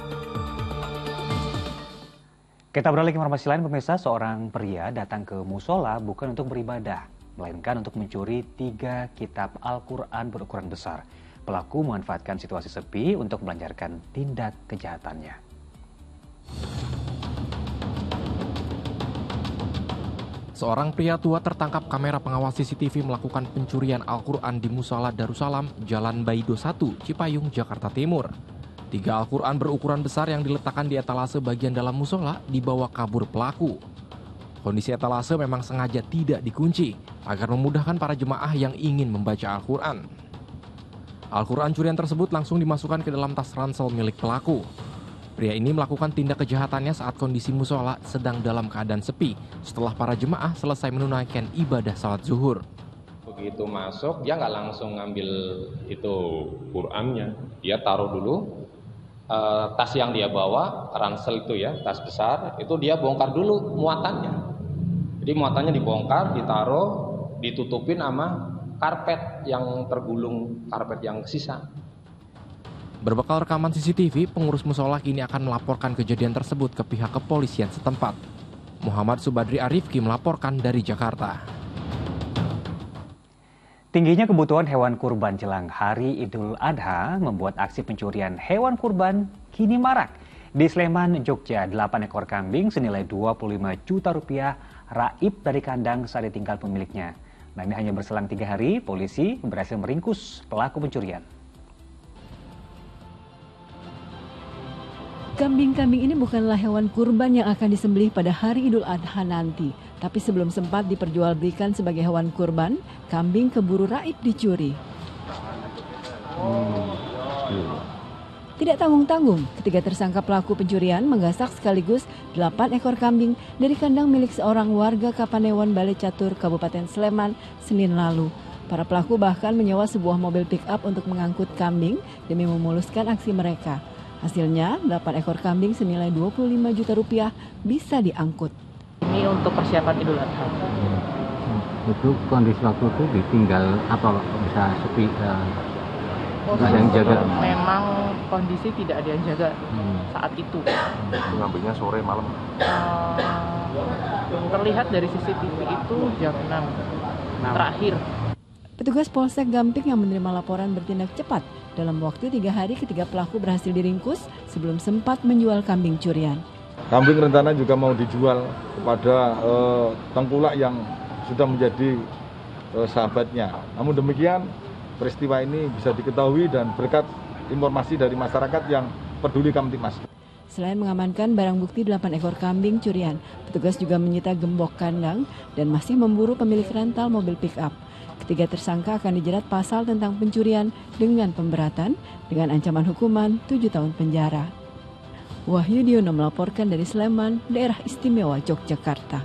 Kita beralih ke informasi lain, pemirsa. Seorang pria datang ke musola bukan untuk beribadah, melainkan untuk mencuri 3 kitab Al-Quran berukuran besar. Pelaku memanfaatkan situasi sepi untuk melancarkan tindak kejahatannya. Seorang pria tua tertangkap kamera pengawas CCTV melakukan pencurian Al-Quran di Musola Darussalam, Jalan Baido 1, Cipayung, Jakarta Timur. 3 Al-Quran berukuran besar yang diletakkan di etalase bagian dalam musola dibawa kabur pelaku. Kondisi etalase memang sengaja tidak dikunci agar memudahkan para jemaah yang ingin membaca Al-Quran. Al-Quran curian tersebut langsung dimasukkan ke dalam tas ransel milik pelaku. Pria ini melakukan tindak kejahatannya saat kondisi musola sedang dalam keadaan sepi setelah para jemaah selesai menunaikan ibadah salat zuhur. Begitu masuk, dia nggak langsung ngambil itu Qurannya. Dia taruh dulu tas yang dia bawa, ransel itu ya, tas besar, itu dia bongkar dulu muatannya. Jadi muatannya dibongkar, ditaruh, ditutupin sama karpet yang tergulung, karpet yang sisa. Berbekal rekaman CCTV, pengurus musola kini akan melaporkan kejadian tersebut ke pihak kepolisian setempat. Muhammad Subadri Arifki melaporkan dari Jakarta. Tingginya kebutuhan hewan kurban jelang Hari Idul Adha membuat aksi pencurian hewan kurban kini marak. Di Sleman, Jogja, 8 ekor kambing senilai 25 juta rupiah raib dari kandang saat ditinggal pemiliknya. Nah, ini hanya berselang 3 hari, polisi berhasil meringkus pelaku pencurian. Kambing-kambing ini bukanlah hewan kurban yang akan disembelih pada hari Idul Adha nanti. Tapi sebelum sempat diperjualbelikan sebagai hewan kurban, kambing keburu raib dicuri. Tidak tanggung-tanggung, ketiga tersangka pelaku pencurian menggasak sekaligus 8 ekor kambing dari kandang milik seorang warga Kapanewon Balai Catur, Kabupaten Sleman, Senin lalu. Para pelaku bahkan menyewa sebuah mobil pick-up untuk mengangkut kambing demi memuluskan aksi mereka. Hasilnya, 8 ekor kambing senilai 25 juta rupiah bisa diangkut. Ini untuk persiapan Idul Adha. Itu kondisi waktu itu ditinggal apa bisa sepi? Ada yang jaga? Memang kondisi tidak ada yang jaga saat itu. Ngambilnya sore malam? Terlihat dari CCTV itu jam 6 terakhir. Petugas Polsek Gamping yang menerima laporan bertindak cepat. Dalam waktu 3 hari ketiga pelaku berhasil diringkus sebelum sempat menjual kambing curian. Kambing rencana juga mau dijual kepada tengkulak yang sudah menjadi sahabatnya. Namun demikian, peristiwa ini bisa diketahui dan berkat informasi dari masyarakat yang peduli Kamtibmas. Selain mengamankan barang bukti 8 ekor kambing curian, petugas juga menyita gembok kandang dan masih memburu pemilik rental mobil pick-up. Ketiga tersangka akan dijerat pasal tentang pencurian dengan pemberatan dengan ancaman hukuman 7 tahun penjara. Wahyu Diono melaporkan dari Sleman, Daerah Istimewa Yogyakarta.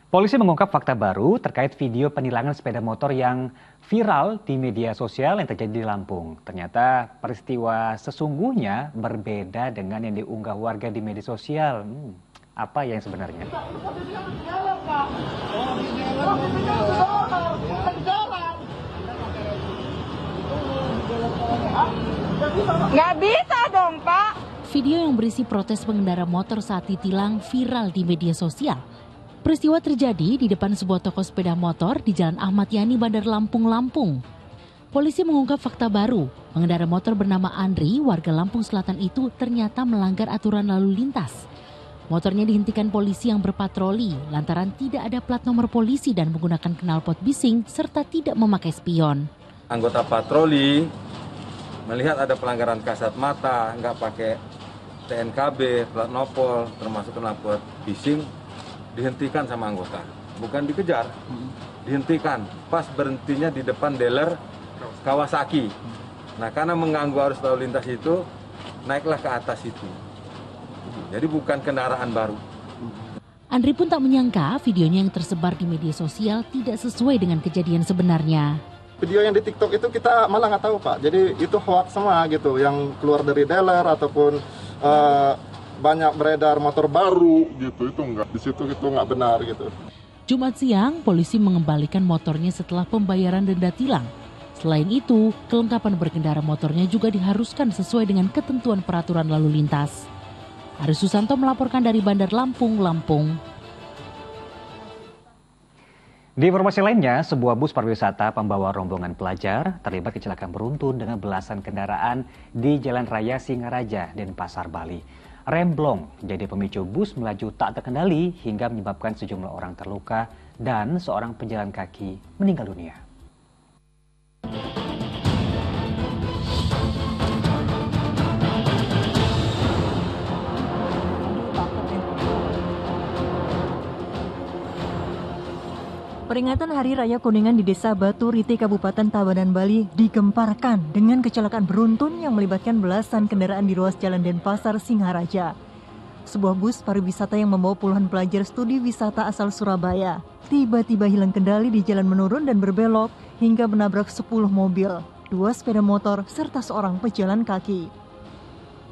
Polisi mengungkap fakta baru terkait video penilangan sepeda motor yang viral di media sosial yang terjadi di Lampung. Ternyata peristiwa sesungguhnya berbeda dengan yang diunggah warga di media sosial. Apa yang sebenarnya? Nggak bisa dong, Pak. Video yang berisi protes pengendara motor saat ditilang viral di media sosial. Peristiwa terjadi di depan sebuah toko sepeda motor di Jalan Ahmad Yani, Bandar Lampung, Lampung. Polisi mengungkap fakta baru. Pengendara motor bernama Andri, warga Lampung Selatan itu ternyata melanggar aturan lalu lintas. Motornya dihentikan polisi yang berpatroli lantaran tidak ada plat nomor polisi dan menggunakan knalpot bising serta tidak memakai spion. Anggota patroli melihat ada pelanggaran kasat mata, nggak pakai TNKB, plat nopol, termasuk knalpot bising, dihentikan sama anggota. Bukan dikejar, dihentikan. Pas berhentinya di depan dealer Kawasaki. Nah, karena mengganggu arus lalu lintas itu, naiklah ke atas itu. Jadi bukan kendaraan baru. Andri pun tak menyangka videonya yang tersebar di media sosial tidak sesuai dengan kejadian sebenarnya. Video yang di TikTok itu kita malah nggak tahu, Pak. Jadi itu hoax semua gitu, yang keluar dari dealer ataupun banyak beredar motor baru gitu, itu enggak, di situ itu nggak benar gitu. Jumat siang, polisi mengembalikan motornya setelah pembayaran denda tilang. Selain itu, kelengkapan berkendara motornya juga diharuskan sesuai dengan ketentuan peraturan lalu lintas. Aris Susanto melaporkan dari Bandar Lampung, Lampung. Di informasi lainnya, sebuah bus pariwisata pembawa rombongan pelajar terlibat kecelakaan beruntun dengan belasan kendaraan di Jalan Raya Singaraja, Denpasar, Bali. Remblong jadi pemicu bus melaju tak terkendali hingga menyebabkan sejumlah orang terluka dan seorang pejalan kaki meninggal dunia. Peringatan Hari Raya Kuningan di Desa Batu Riti, Kabupaten Tabanan, Bali digemparkan dengan kecelakaan beruntun yang melibatkan belasan kendaraan di ruas Jalan Denpasar, Singaraja. Sebuah bus pariwisata yang membawa puluhan pelajar studi wisata asal Surabaya tiba-tiba hilang kendali di jalan menurun dan berbelok hingga menabrak 10 mobil, 2 sepeda motor, serta seorang pejalan kaki.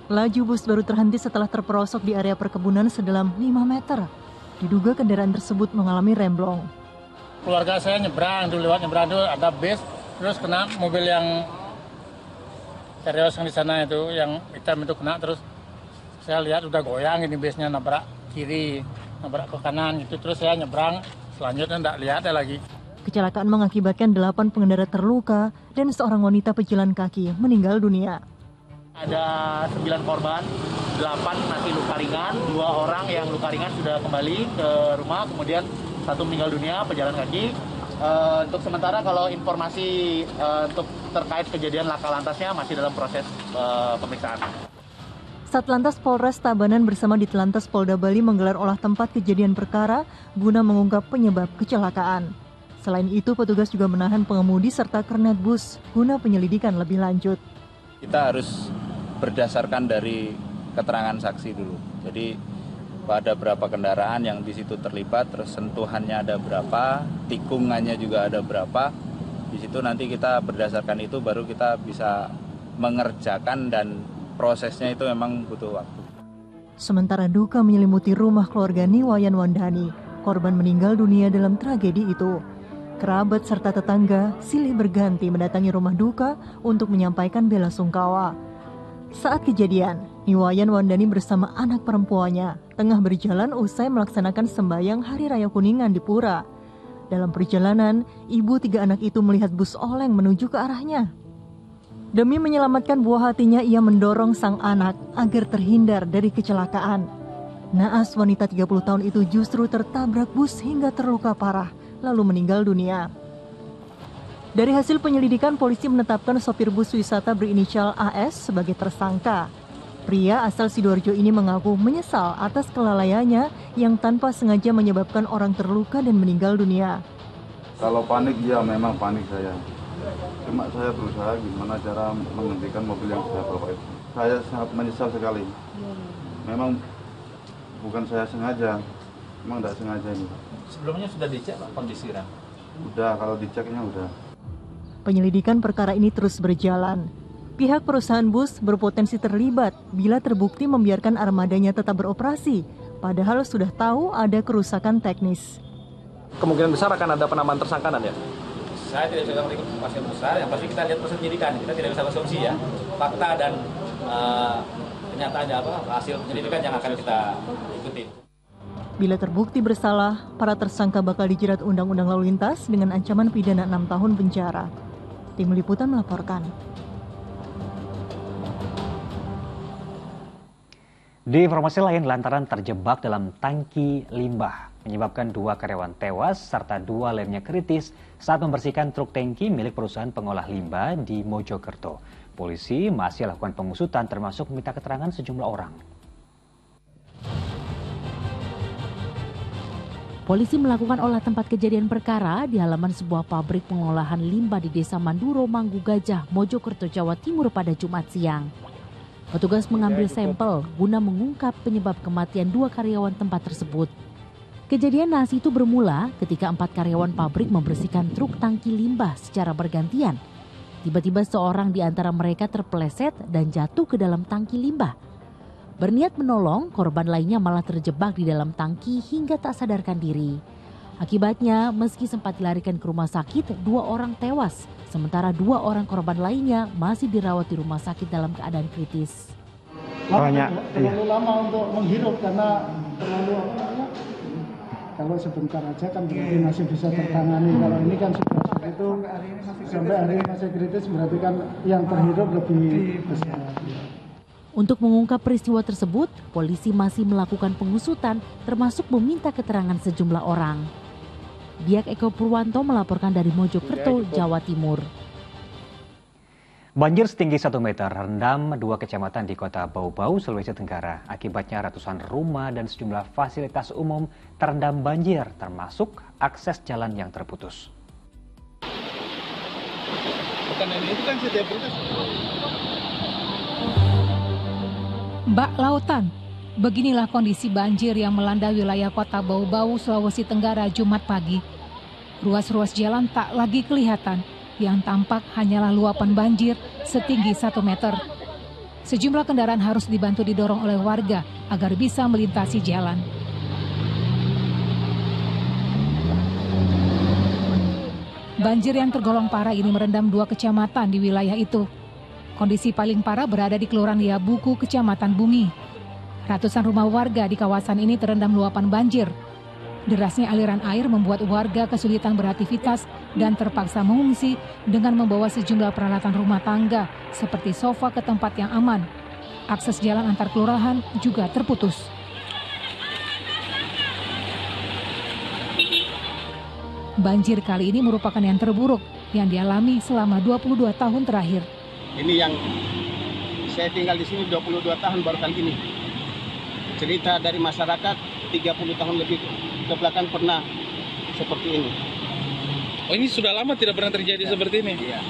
Laju bus baru terhenti setelah terperosok di area perkebunan sedalam 5 meter. Diduga kendaraan tersebut mengalami remblong. Keluarga saya nyebrang, ada bis, terus kena mobil yang Terios yang di sana itu, yang hitam itu kena, terus saya lihat udah goyang ini bisnya, nabrak kiri, nabrak ke kanan gitu, terus saya nyebrang, selanjutnya enggak lihat lagi. Kecelakaan mengakibatkan 8 pengendara terluka dan seorang wanita pejalan kaki meninggal dunia. Ada 9 korban, 8 masih luka ringan, 2 orang yang luka ringan sudah kembali ke rumah, kemudian 1 meninggal dunia, pejalan kaki. Untuk sementara kalau informasi untuk terkait kejadian laka lantasnya masih dalam proses pemeriksaan. Satlantas Polres Tabanan bersama Ditlantas Polda Bali menggelar olah tempat kejadian perkara guna mengungkap penyebab kecelakaan. Selain itu, petugas juga menahan pengemudi serta kernet bus guna penyelidikan lebih lanjut. Kita harus berdasarkan dari keterangan saksi dulu. Jadi ada berapa kendaraan yang di situ terlibat, terus sentuhannya ada berapa, tikungannya juga ada berapa. Di situ nanti kita berdasarkan itu baru kita bisa mengerjakan dan prosesnya itu memang butuh waktu. Sementara duka menyelimuti rumah keluarga Niwayan Wandani, korban meninggal dunia dalam tragedi itu. Kerabat serta tetangga silih berganti mendatangi rumah duka untuk menyampaikan bela sungkawa. Saat kejadian, Niwayan Wandani bersama anak perempuannya tengah berjalan usai melaksanakan sembahyang Hari Raya Kuningan di Pura. Dalam perjalanan, ibu 3 anak itu melihat bus oleng menuju ke arahnya. Demi menyelamatkan buah hatinya, ia mendorong sang anak agar terhindar dari kecelakaan. Naas wanita 30 tahun itu justru tertabrak bus hingga terluka parah, lalu meninggal dunia. Dari hasil penyelidikan, polisi menetapkan sopir bus wisata berinisial AS sebagai tersangka. Pria asal Sidoarjo ini mengaku menyesal atas kelalaiannya yang tanpa sengaja menyebabkan orang terluka dan meninggal dunia. Kalau panik, ya memang panik saya. Cuma saya berusaha gimana cara menghentikan mobil yang saya bawa itu. Saya sangat menyesal sekali. Memang bukan saya sengaja, memang tidak sengaja ini. Sebelumnya sudah dicek Pak kondisi rem? Udah, kalau diceknya udah. Penyelidikan perkara ini terus berjalan. Pihak perusahaan bus berpotensi terlibat bila terbukti membiarkan armadanya tetap beroperasi, padahal sudah tahu ada kerusakan teknis. Kemungkinan besar akan ada penambahan tersangkaan ya? Saya tidak bisa mengatakan besar, yang pasti kita lihat proses penyidikan, kita tidak bisa asumsi ya. Fakta dan kenyataannya hasil penyelidikan yang akan kita ikuti. Bila terbukti bersalah, para tersangka bakal dijerat Undang-Undang Lalu Lintas dengan ancaman pidana 6 tahun penjara. Tim Liputan melaporkan. Di informasi lain, lantaran terjebak dalam tangki limbah menyebabkan 2 karyawan tewas serta 2 lainnya kritis saat membersihkan truk tangki milik perusahaan pengolah limbah di Mojokerto. Polisi masih lakukan pengusutan termasuk meminta keterangan sejumlah orang. Polisi melakukan olah tempat kejadian perkara di halaman sebuah pabrik pengolahan limbah di Desa Manduro, Manggu Gajah, Mojokerto, Jawa Timur pada Jumat siang. Petugas mengambil sampel guna mengungkap penyebab kematian 2 karyawan tempat tersebut. Kejadian naas itu bermula ketika 4 karyawan pabrik membersihkan truk tangki limbah secara bergantian. Tiba-tiba seorang di antara mereka terpeleset dan jatuh ke dalam tangki limbah. Berniat menolong, korban lainnya malah terjebak di dalam tangki hingga tak sadarkan diri. Akibatnya, meski sempat dilarikan ke rumah sakit, 2 orang tewas, sementara 2 orang korban lainnya masih dirawat di rumah sakit dalam keadaan kritis. Terlalu lama untuk menghirup karena kalau sebentar aja kan berarti masih bisa tertangani. Kalau ini kan sudah itu sampai hari ini masih kritis, berarti kan yang terhirup lebih besar. Untuk mengungkap peristiwa tersebut, polisi masih melakukan pengusutan termasuk meminta keterangan sejumlah orang. Biak Eko Purwanto melaporkan dari Mojokerto, Jawa Timur. Banjir setinggi 1 meter rendam 2 kecamatan di kota Bau-Bau, Sulawesi Tenggara. Akibatnya ratusan rumah dan sejumlah fasilitas umum terendam banjir, termasuk akses jalan yang terputus. Bukan ini, itu kan setiap berkas. Bak lautan, beginilah kondisi banjir yang melanda wilayah kota Bau-Bau, Sulawesi Tenggara Jumat pagi. Ruas-ruas jalan tak lagi kelihatan, yang tampak hanyalah luapan banjir setinggi 1 meter. Sejumlah kendaraan harus dibantu didorong oleh warga agar bisa melintasi jalan. Banjir yang tergolong parah ini merendam 2 kecamatan di wilayah itu. Kondisi paling parah berada di Kelurahan Yabuku, Kecamatan Bungi. Ratusan rumah warga di kawasan ini terendam luapan banjir. Derasnya aliran air membuat warga kesulitan beraktivitas dan terpaksa mengungsi dengan membawa sejumlah peralatan rumah tangga seperti sofa ke tempat yang aman. Akses jalan antar kelurahan juga terputus. Banjir kali ini merupakan yang terburuk yang dialami selama 22 tahun terakhir. Ini yang saya tinggal di sini 22 tahun baru kali ini. Cerita dari masyarakat 30 tahun lebih ke belakang pernah seperti ini. Oh, ini sudah lama tidak pernah terjadi seperti ini? Iya.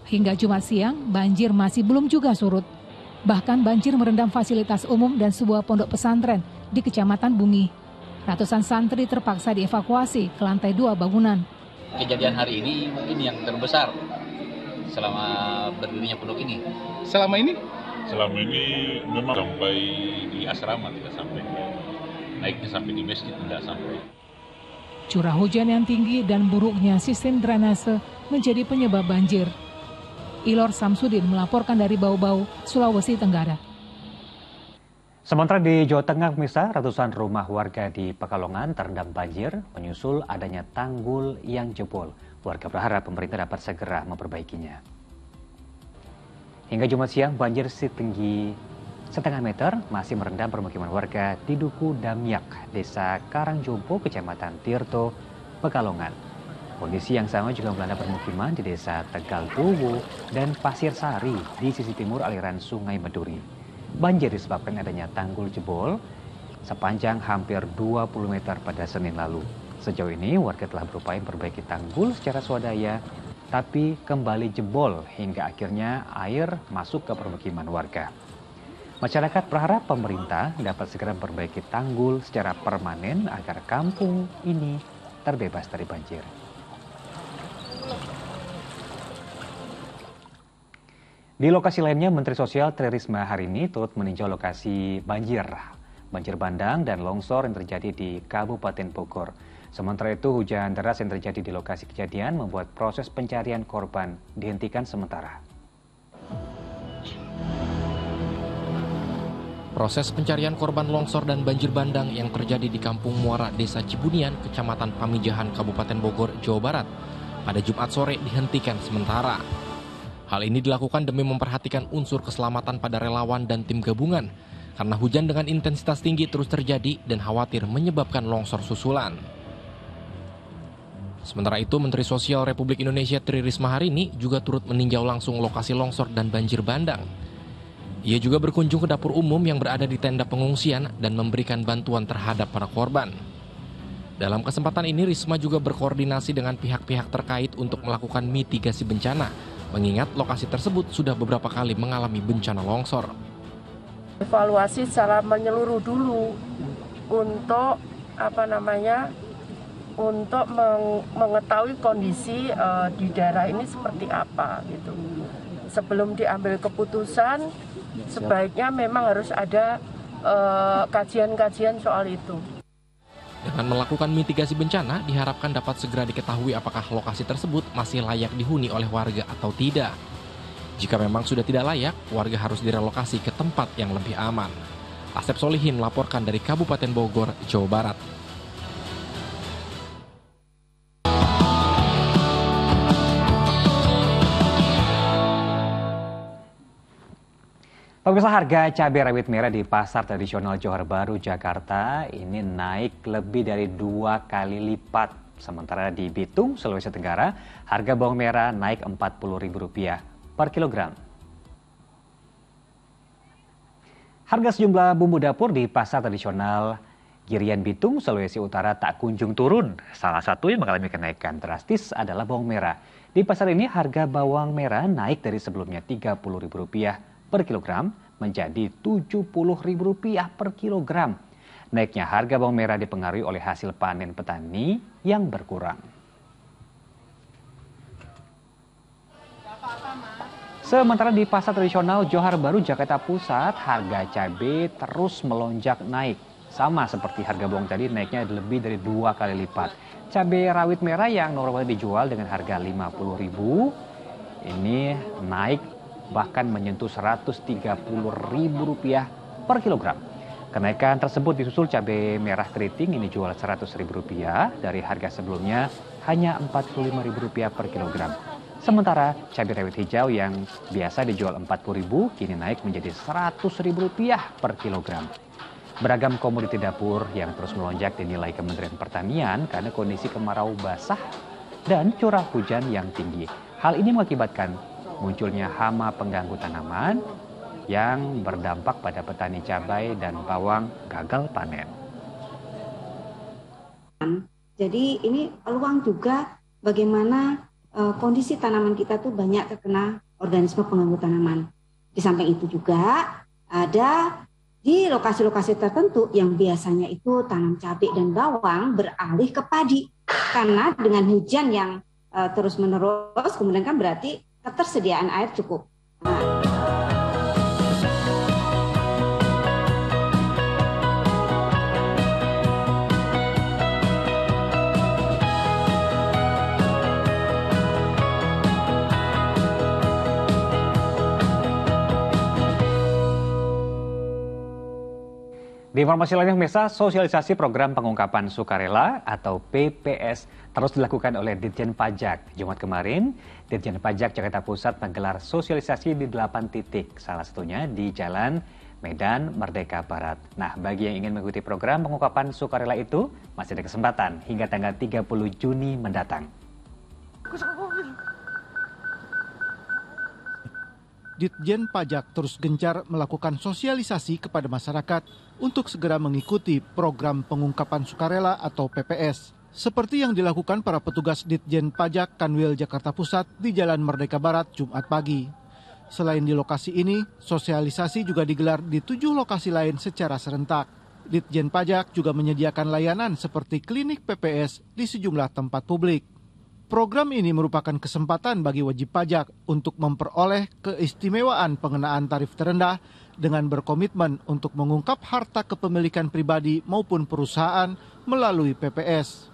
Hingga Jumat siang, banjir masih belum juga surut. Bahkan banjir merendam fasilitas umum dan sebuah pondok pesantren di Kecamatan Bungi. Ratusan santri terpaksa dievakuasi ke lantai 2 bangunan. Kejadian hari ini mungkin yang terbesar selama berdirinya pondok ini. Selama ini? Selama ini memang sampai di asrama tidak sampai. Naiknya sampai di masjid tidak sampai. Curah hujan yang tinggi dan buruknya sistem drainase menjadi penyebab banjir. Ilor Samsudin melaporkan dari Bau-Bau, Sulawesi Tenggara. Sementara di Jawa Tengah, pemirsa, ratusan rumah warga di Pekalongan terendam banjir menyusul adanya tanggul yang jebol. Warga berharap pemerintah dapat segera memperbaikinya. Hingga Jumat siang, banjir setinggi 1,5 meter masih merendam permukiman warga di Duku Damyak, Desa Karangjompo, Kecamatan Tirto, Pekalongan. Kondisi yang sama juga melanda permukiman di Desa Tegal Tuwu dan Pasir Sari di sisi timur aliran Sungai Meduri. Banjir disebabkan adanya tanggul jebol sepanjang hampir 20 meter pada Senin lalu. Sejauh ini warga telah berupaya memperbaiki tanggul secara swadaya, tapi kembali jebol hingga akhirnya air masuk ke permukiman warga. Masyarakat berharap pemerintah dapat segera memperbaiki tanggul secara permanen agar kampung ini terbebas dari banjir. Di lokasi lainnya, Menteri Sosial Tri Risma hari ini turut meninjau lokasi banjir bandang dan longsor yang terjadi di Kabupaten Bogor. Sementara itu, hujan deras yang terjadi di lokasi kejadian membuat proses pencarian korban dihentikan sementara. Proses pencarian korban longsor dan banjir bandang yang terjadi di Kampung Muara, Desa Cibunian, Kecamatan Pamijahan, Kabupaten Bogor, Jawa Barat, pada Jumat sore dihentikan sementara. Hal ini dilakukan demi memperhatikan unsur keselamatan pada relawan dan tim gabungan, karena hujan dengan intensitas tinggi terus terjadi dan khawatir menyebabkan longsor susulan. Sementara itu, Menteri Sosial Republik Indonesia Tri Risma hari ini juga turut meninjau langsung lokasi longsor dan banjir bandang. Ia juga berkunjung ke dapur umum yang berada di tenda pengungsian dan memberikan bantuan terhadap para korban. Dalam kesempatan ini, Risma juga berkoordinasi dengan pihak-pihak terkait untuk melakukan mitigasi bencana, mengingat lokasi tersebut sudah beberapa kali mengalami bencana longsor. Evaluasi secara menyeluruh dulu untuk untuk mengetahui kondisi di daerah ini seperti apa gitu. Sebelum diambil keputusan, sebaiknya memang harus ada kajian-kajian soal itu. Dengan melakukan mitigasi bencana, diharapkan dapat segera diketahui apakah lokasi tersebut masih layak dihuni oleh warga atau tidak. Jika memang sudah tidak layak, warga harus direlokasi ke tempat yang lebih aman. Asep Solihin melaporkan dari Kabupaten Bogor, Jawa Barat. Pemirsa, harga cabai rawit merah di pasar tradisional Johar Baru, Jakarta ini naik lebih dari 2 kali lipat. Sementara di Bitung, Sulawesi Tenggara, harga bawang merah naik Rp40.000 per kilogram. Harga sejumlah bumbu dapur di pasar tradisional Girian Bitung, Sulawesi Utara tak kunjung turun. Salah satu yang mengalami kenaikan drastis adalah bawang merah. Di pasar ini harga bawang merah naik dari sebelumnya Rp30.000 per kilogram menjadi Rp70.000 per kilogram. Naiknya harga bawang merah dipengaruhi oleh hasil panen petani yang berkurang. Sementara di pasar tradisional Johar Baru, Jakarta Pusat, harga cabai terus melonjak naik. Sama seperti harga bawang tadi, naiknya lebih dari 2 kali lipat. Cabai rawit merah yang normalnya dijual dengan harga Rp50.000 ini naik bahkan menyentuh Rp130.000 per kilogram. Kenaikan tersebut disusul cabai merah keriting ini dijual Rp100.000 dari harga sebelumnya hanya Rp45.000 per kilogram. Sementara cabai rawit hijau yang biasa dijual Rp40.000 kini naik menjadi Rp100.000 per kilogram. Beragam komoditi dapur yang terus melonjak dinilai Kementerian Pertanian karena kondisi kemarau basah dan curah hujan yang tinggi. Hal ini mengakibatkan munculnya hama pengganggu tanaman yang berdampak pada petani cabai dan bawang gagal panen. Jadi ini peluang juga bagaimana kondisi tanaman kita tuh banyak terkena organisme pengganggu tanaman. Di samping itu juga ada di lokasi-lokasi tertentu yang biasanya itu tanam cabai dan bawang beralih ke padi. Karena dengan hujan yang terus-menerus kemudian kan berarti ketersediaan air cukup. Di informasi lainnya, pemirsa, sosialisasi program pengungkapan sukarela atau PPS terus dilakukan oleh Ditjen Pajak. Jumat kemarin, Ditjen Pajak Jakarta Pusat menggelar sosialisasi di 8 titik, salah satunya di Jalan Medan Merdeka Barat. Nah, bagi yang ingin mengikuti program pengungkapan sukarela itu, masih ada kesempatan hingga tanggal 30 Juni mendatang. Ditjen Pajak terus gencar melakukan sosialisasi kepada masyarakat untuk segera mengikuti program pengungkapan sukarela atau PPS. Seperti yang dilakukan para petugas Ditjen Pajak Kanwil Jakarta Pusat di Jalan Merdeka Barat Jumat pagi. Selain di lokasi ini, sosialisasi juga digelar di 7 lokasi lain secara serentak. Ditjen Pajak juga menyediakan layanan seperti klinik PPS di sejumlah tempat publik. Program ini merupakan kesempatan bagi wajib pajak untuk memperoleh keistimewaan pengenaan tarif terendah dengan berkomitmen untuk mengungkap harta kepemilikan pribadi maupun perusahaan melalui PPS.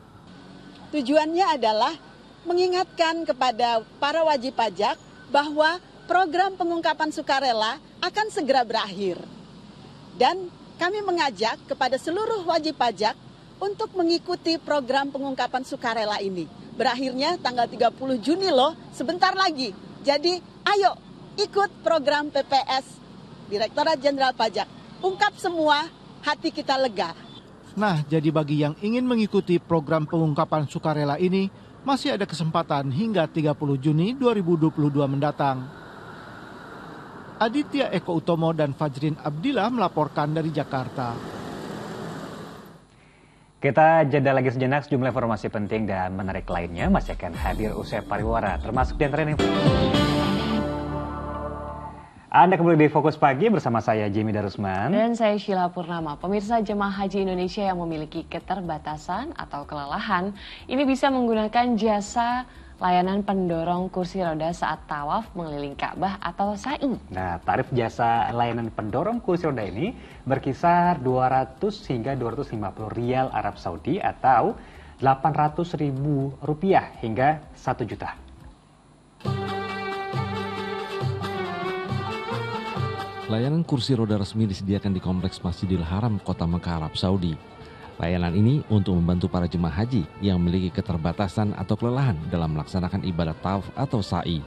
Tujuannya adalah mengingatkan kepada para wajib pajak bahwa program pengungkapan sukarela akan segera berakhir. Dan kami mengajak kepada seluruh wajib pajak untuk mengikuti program pengungkapan sukarela ini. Berakhirnya tanggal 30 Juni loh, sebentar lagi. Jadi ayo ikut program PPS Direktorat Jenderal Pajak. Ungkap semua, hati kita lega. Nah, jadi bagi yang ingin mengikuti program pengungkapan sukarela ini, masih ada kesempatan hingga 30 Juni 2022 mendatang. Aditya Eko Utomo dan Fajrin Abdillah melaporkan dari Jakarta. Kita jeda lagi sejenak, sejumlah informasi penting dan menarik lainnya masih akan hadir usai pariwara, termasuk di antaranya. Anda kembali di Fokus Pagi bersama saya Jimmy Darusman. Dan saya Sheila Purnama. Pemirsa jemaah haji Indonesia yang memiliki keterbatasan atau kelelahan, ini bisa menggunakan jasa layanan pendorong kursi roda saat tawaf mengelilingi Ka'bah atau sa'i. Nah, tarif jasa layanan pendorong kursi roda ini berkisar 200 hingga 250 rial Arab Saudi atau 800.000 rupiah hingga 1 juta. Layanan kursi roda resmi disediakan di Kompleks Masjidil Haram, Kota Mekah, Arab Saudi. Layanan ini untuk membantu para jemaah haji yang memiliki keterbatasan atau kelelahan dalam melaksanakan ibadah tawaf atau sa'i.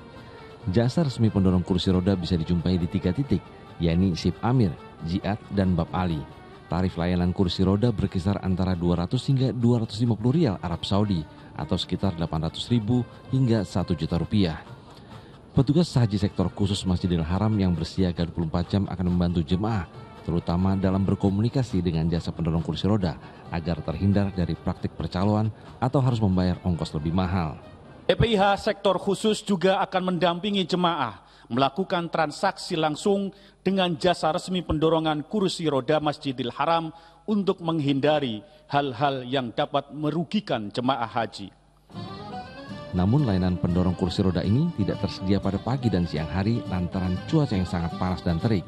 Jasa resmi pendorong kursi roda bisa dijumpai di 3 titik, yakni Sip Amir, Jihad, dan Bab Ali. Tarif layanan kursi roda berkisar antara 200 hingga 250 rial Arab Saudi atau sekitar 800.000 hingga 1 juta rupiah. Petugas haji sektor khusus Masjidil Haram yang bersiaga 24 jam akan membantu jemaah, terutama dalam berkomunikasi dengan jasa pendorong kursi roda agar terhindar dari praktik percaloan atau harus membayar ongkos lebih mahal. PPIH sektor khusus juga akan mendampingi jemaah melakukan transaksi langsung dengan jasa resmi pendorongan kursi roda Masjidil Haram untuk menghindari hal-hal yang dapat merugikan jemaah haji. Namun layanan pendorong kursi roda ini tidak tersedia pada pagi dan siang hari lantaran cuaca yang sangat panas dan terik.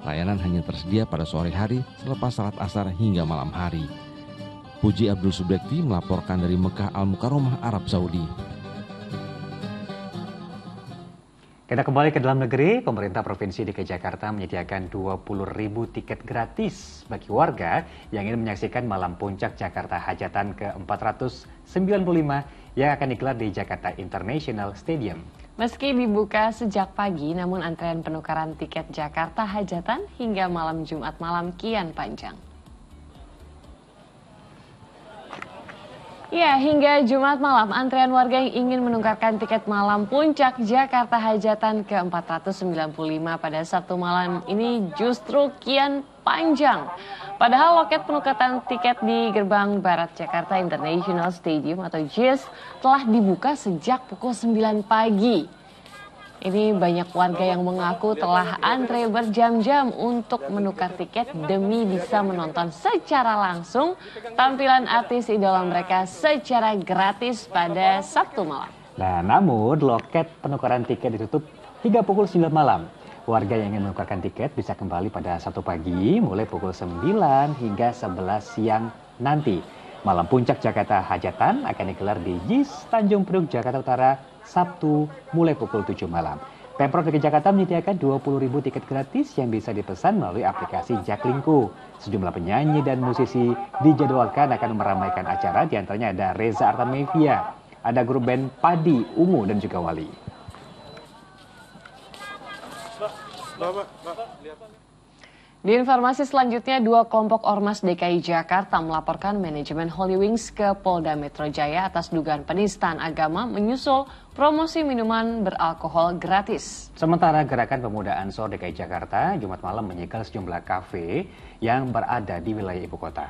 Layanan hanya tersedia pada sore hari selepas salat asar hingga malam hari. Puji Abdul Subekti melaporkan dari Mekah Al-Mukarramah, Arab Saudi. Kita kembali ke dalam negeri, pemerintah Provinsi DKI Jakarta menyediakan 20.000 tiket gratis bagi warga yang ingin menyaksikan Malam Puncak Jakarta Hajatan ke-495 yang akan digelar di Jakarta International Stadium. Meski dibuka sejak pagi, namun antrean penukaran tiket Jakarta Hajatan hingga malam Jumat malam kian panjang. Ya, hingga Jumat malam, antrean warga yang ingin menukarkan tiket Malam Puncak Jakarta Hajatan ke-495 pada Sabtu malam ini justru kian panjang. Padahal loket penukaran tiket di Gerbang Barat Jakarta International Stadium atau JIS telah dibuka sejak pukul 9 pagi. Ini banyak warga yang mengaku telah antre berjam-jam untuk menukar tiket demi bisa menonton secara langsung tampilan artis idola mereka secara gratis pada Sabtu malam. Nah, namun loket penukaran tiket ditutup hingga pukul 9 malam. Warga yang ingin menukarkan tiket bisa kembali pada Sabtu pagi mulai pukul 9 hingga 11 siang nanti. Malam Puncak Jakarta Hajatan akan digelar di JIS Tanjung Priok, Jakarta Utara, Sabtu mulai pukul 7 malam. Pemprov DKI Jakarta menyediakan 20.000 tiket gratis yang bisa dipesan melalui aplikasi Jaklingko. Sejumlah penyanyi dan musisi dijadwalkan akan meramaikan acara, diantaranya ada Reza Artamevia, ada grup band Padi, Ungu, dan juga Wali. Di informasi selanjutnya, 2 kelompok Ormas DKI Jakarta melaporkan manajemen Holy Wings ke Polda Metro Jaya atas dugaan penistaan agama menyusul promosi minuman beralkohol gratis. Sementara Gerakan Pemuda Ansor DKI Jakarta Jumat malam menyegel sejumlah kafe yang berada di wilayah ibu kota.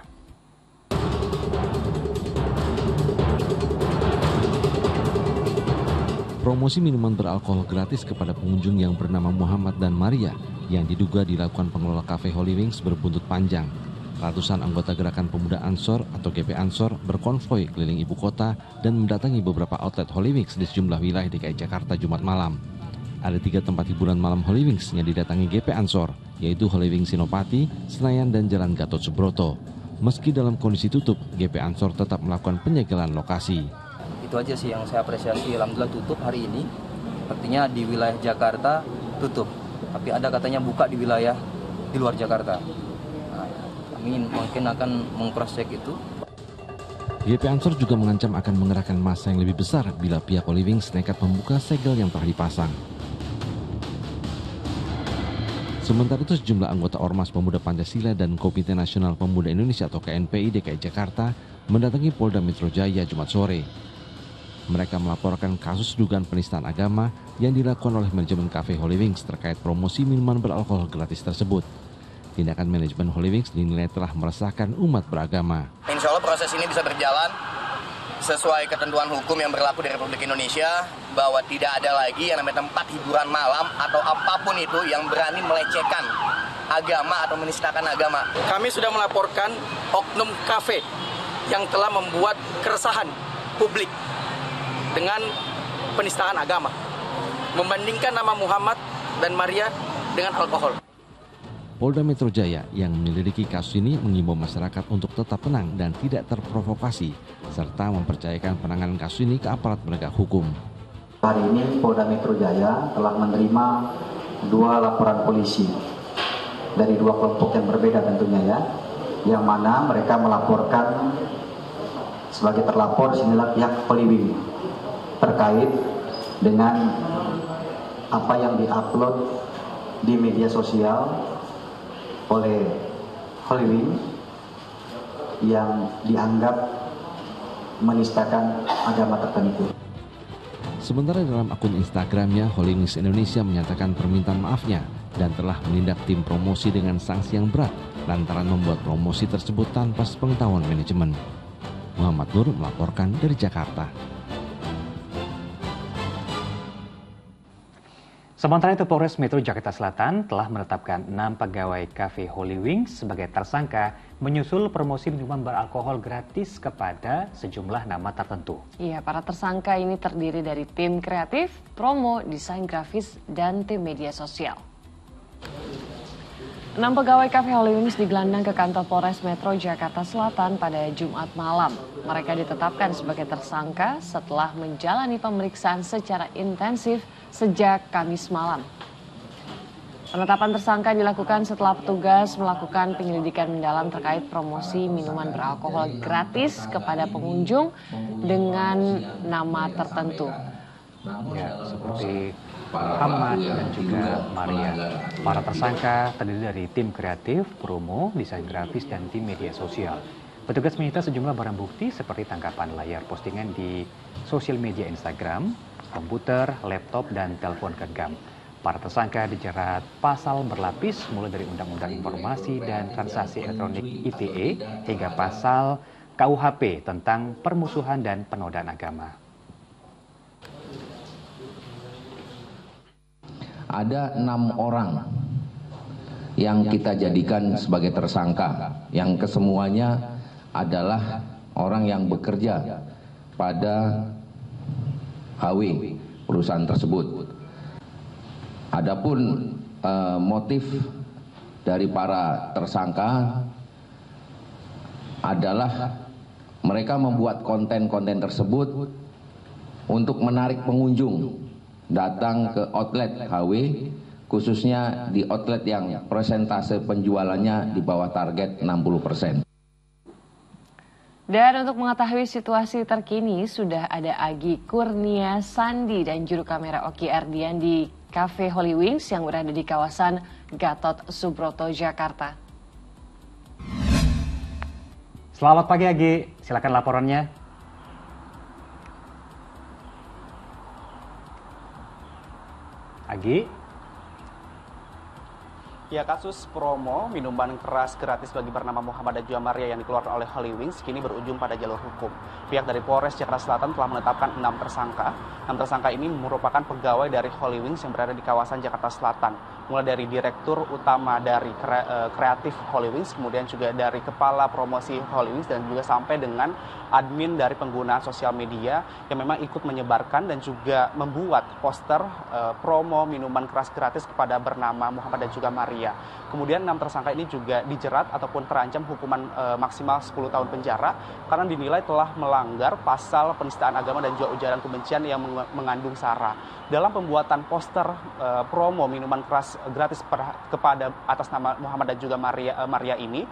Promosi minuman beralkohol gratis kepada pengunjung yang bernama Muhammad dan Maria yang diduga dilakukan pengelola kafe Holy Wings berbuntut panjang. Ratusan anggota Gerakan Pemuda Ansor atau GP Ansor berkonvoi keliling ibu kota dan mendatangi beberapa outlet Holy Wings di sejumlah wilayah DKI Jakarta Jumat malam. Ada 3 tempat hiburan malam Holy Wings yang didatangi GP Ansor, yaitu Holy Wings Sinopati, Senayan, dan Jalan Gatot Subroto. Meski dalam kondisi tutup, GP Ansor tetap melakukan penyegelan lokasi. Itu aja sih yang saya apresiasi, alhamdulillah tutup hari ini. Artinya di wilayah Jakarta tutup, tapi ada katanya buka di wilayah di luar Jakarta. Nah, kami mungkin akan meng-cross-check itu. GP Ansor juga mengancam akan mengerahkan massa yang lebih besar bila pihak Holy Wings nekat membuka segel yang telah dipasang. Sementara itu sejumlah anggota Ormas Pemuda Pancasila dan Komite Nasional Pemuda Indonesia atau KNPI DKI Jakarta mendatangi Polda Metro Jaya Jumat sore. Mereka melaporkan kasus dugaan penistaan agama yang dilakukan oleh manajemen kafe Holy Wings terkait promosi minuman beralkohol gratis tersebut. Tindakan manajemen Holy Wings dinilai telah meresahkan umat beragama. Insya Allah proses ini bisa berjalan sesuai ketentuan hukum yang berlaku di Republik Indonesia, bahwa tidak ada lagi yang namanya tempat hiburan malam atau apapun itu yang berani melecehkan agama atau menistakan agama. Kami sudah melaporkan oknum kafe yang telah membuat keresahan publik dengan penistaan agama, membandingkan nama Muhammad dan Maria dengan alkohol. Polda Metro Jaya yang menyelidiki kasus ini mengimbau masyarakat untuk tetap tenang dan tidak terprovokasi, serta mempercayakan penanganan kasus ini ke aparat penegak hukum. Hari ini Polda Metro Jaya telah menerima 2 laporan polisi dari 2 kelompok yang berbeda tentunya ya, yang mana mereka melaporkan sebagai terlapor sinilah pihak Holy Wings terkait dengan apa yang diupload di media sosial oleh Holy Wings yang dianggap menistakan agama tertentu. Sementara dalam akun Instagramnya, Holy Wings Indonesia menyatakan permintaan maafnya dan telah menindak tim promosi dengan sanksi yang berat lantaran membuat promosi tersebut tanpa sepengetahuan manajemen. Muhammad Nur melaporkan dari Jakarta. Sementara itu, Polres Metro Jakarta Selatan telah menetapkan 6 pegawai kafe Holy Wings sebagai tersangka menyusul promosi minuman beralkohol gratis kepada sejumlah nama tertentu. Iya, para tersangka ini terdiri dari tim kreatif, promo, desain grafis, dan tim media sosial. 6 pegawai kafe Holy Wings digelandang ke kantor Polres Metro Jakarta Selatan pada Jumat malam. Mereka ditetapkan sebagai tersangka setelah menjalani pemeriksaan secara intensif sejak Kamis malam. Penetapan tersangka dilakukan setelah petugas melakukan penyelidikan mendalam terkait promosi minuman beralkohol gratis kepada pengunjung dengan nama tertentu. Ya, seperti Muhammad dan juga Maria. Para tersangka terdiri dari tim kreatif, promo, desain grafis, dan tim media sosial. Petugas menyita sejumlah barang bukti seperti tangkapan layar postingan di sosial media Instagram, komputer, laptop, dan telepon genggam. Para tersangka dijerat pasal berlapis mulai dari Undang-Undang Informasi dan Transaksi Elektronik ITE hingga pasal KUHP tentang permusuhan dan penodaan agama. Ada 6 orang yang kita jadikan sebagai tersangka, yang kesemuanya adalah orang yang bekerja pada HW perusahaan tersebut. Adapun motif dari para tersangka adalah mereka membuat konten-konten tersebut untuk menarik pengunjung datang ke outlet HW, khususnya di outlet yang persentase penjualannya di bawah target 60%. Dan untuk mengetahui situasi terkini, sudah ada Agi Kurnia Sandi dan juru kamera Oki Ardian di Cafe Holy Wings yang berada di kawasan Gatot Subroto, Jakarta. Selamat pagi Agi, silakan laporannya. Agi? Ya, kasus promo minuman keras gratis bagi bernama Muhammad dan juga Maria yang dikeluarkan oleh Holy Wings kini berujung pada jalur hukum. Pihak dari Polres Jakarta Selatan telah menetapkan 6 tersangka. 6 tersangka ini merupakan pegawai dari Holy Wings yang berada di kawasan Jakarta Selatan. Mulai dari direktur utama dari kreatif Holy Wings, kemudian juga dari kepala promosi Holy Wings, dan juga sampai dengan admin dari penggunaan sosial media yang memang ikut menyebarkan dan juga membuat poster promo minuman keras gratis kepada bernama Muhammad dan juga Maria. Kemudian 6 tersangka ini juga dijerat ataupun terancam hukuman maksimal 10 tahun penjara karena dinilai telah melanggar pasal penistaan agama dan juga ujaran kebencian yang mengandung sara. Dalam pembuatan poster promo minuman keras gratis kepada atas nama Muhammad dan juga Maria ini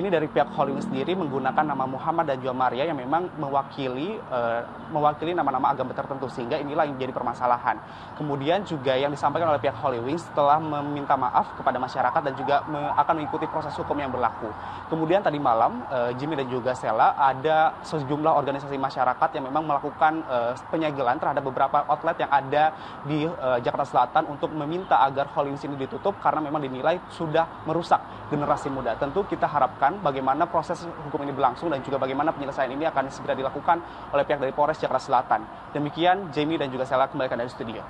dari pihak Holy Wings sendiri menggunakan nama Muhammad dan juga Maria yang memang mewakili nama-nama agama tertentu, sehingga inilah yang menjadi permasalahan. Kemudian juga yang disampaikan oleh pihak Holy Wings telah meminta maaf kepada masyarakat dan juga akan mengikuti proses hukum yang berlaku. Kemudian tadi malam Jimmy dan juga Sela, ada sejumlah organisasi masyarakat yang memang melakukan penyegelan terhadap beberapa outlet yang ada di Jakarta Selatan untuk meminta agar Holy Wings ini ditutup karena memang dinilai sudah merusak generasi muda. Tentu kita harapkan bagaimana proses hukum ini berlangsung dan juga bagaimana penyelesaian ini akan segera dilakukan oleh pihak dari Polres Jakarta Selatan. Demikian Jamie dan juga Sela kembalikan dari studio.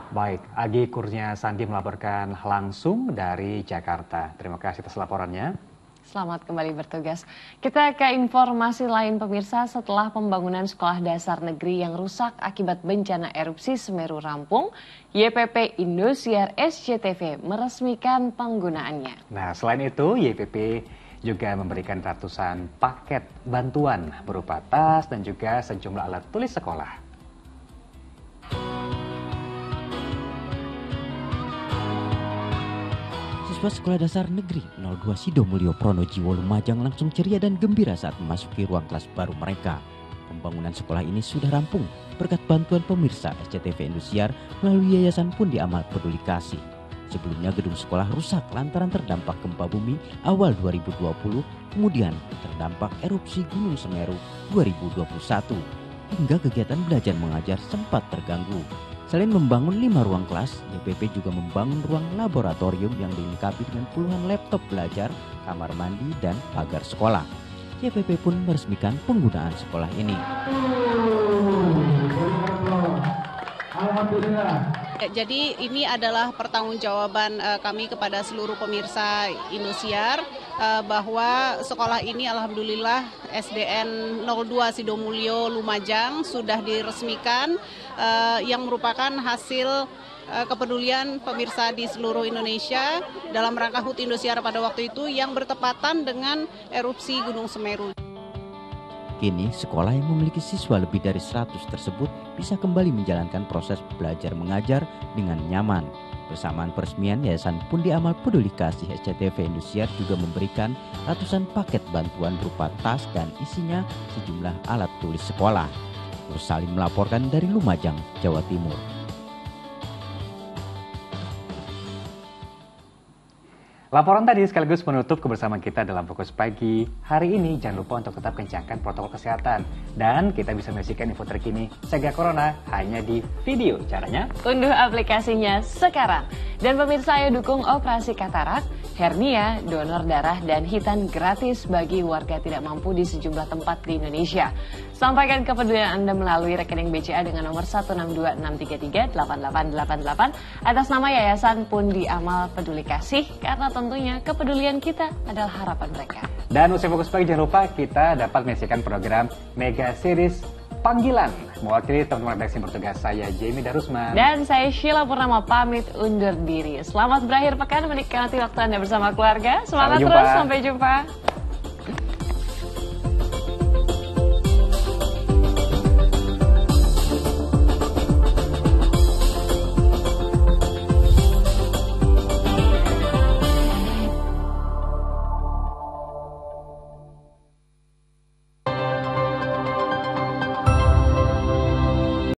Baik, Agi Kurnia Sandi melaporkan langsung dari Jakarta. Terima kasih atas laporannya. Selamat kembali bertugas. Kita ke informasi lain pemirsa. Setelah pembangunan sekolah dasar negeri yang rusak akibat bencana erupsi Semeru rampung, YPP Indosiar SCTV meresmikan penggunaannya. Nah, selain itu YPP juga memberikan ratusan paket bantuan berupa tas dan juga sejumlah alat tulis sekolah. Siswa Sekolah Dasar Negeri 02 Sidomulyo Pronojiwo Lumajang langsung ceria dan gembira saat memasuki ruang kelas baru mereka. Pembangunan sekolah ini sudah rampung berkat bantuan pemirsa SCTV Indosiar melalui Yayasan Pundi Amal Peduli Kasih. Sebelumnya gedung sekolah rusak lantaran terdampak gempa bumi awal 2020, kemudian terdampak erupsi Gunung Semeru 2021, hingga kegiatan belajar mengajar sempat terganggu. Selain membangun 5 ruang kelas, YPP juga membangun ruang laboratorium yang dilengkapi dengan puluhan laptop belajar, kamar mandi, dan pagar sekolah. YPP pun meresmikan penggunaan sekolah ini. Jadi ini adalah pertanggungjawaban kami kepada seluruh pemirsa Indosiar bahwa sekolah ini alhamdulillah SDN 02 Sidomulyo Lumajang sudah diresmikan yang merupakan hasil kepedulian pemirsa di seluruh Indonesia dalam rangka HUT Indosiar pada waktu itu yang bertepatan dengan erupsi Gunung Semeru. Kini, sekolah yang memiliki siswa lebih dari 100 tersebut bisa kembali menjalankan proses belajar mengajar dengan nyaman. Bersamaan peresmian, Yayasan Pundi Amal Peduli Kasih SCTV Indosiar juga memberikan ratusan paket bantuan berupa tas dan isinya sejumlah alat tulis sekolah. Nur Salim melaporkan dari Lumajang, Jawa Timur. Laporan tadi sekaligus menutup kebersamaan kita dalam Fokus Pagi. Hari ini jangan lupa untuk tetap kencangkan protokol kesehatan. Dan kita bisa menyaksikan info terkini Cegah Corona hanya di video. Caranya? Unduh aplikasinya sekarang. Dan pemirsa, ayo dukung operasi katarak, hernia, donor darah, dan hitan gratis bagi warga tidak mampu di sejumlah tempat di Indonesia. Sampaikan kepedulian Anda melalui rekening BCA dengan nomor 16263388888 atas nama Yayasan Pundi Amal Peduli Kasih, karena tentunya kepedulian kita adalah harapan mereka. Dan usai Fokus Pagi, jangan lupa kita dapat menyaksikan program Mega Series Panggilan. Mewakili teman-teman redaksi bertugas, saya Jamie Darusman. Dan saya Sheila Purnama pamit undur diri. Selamat berakhir pekan, menikmati waktu Anda bersama keluarga. Semangat terus, sampai jumpa.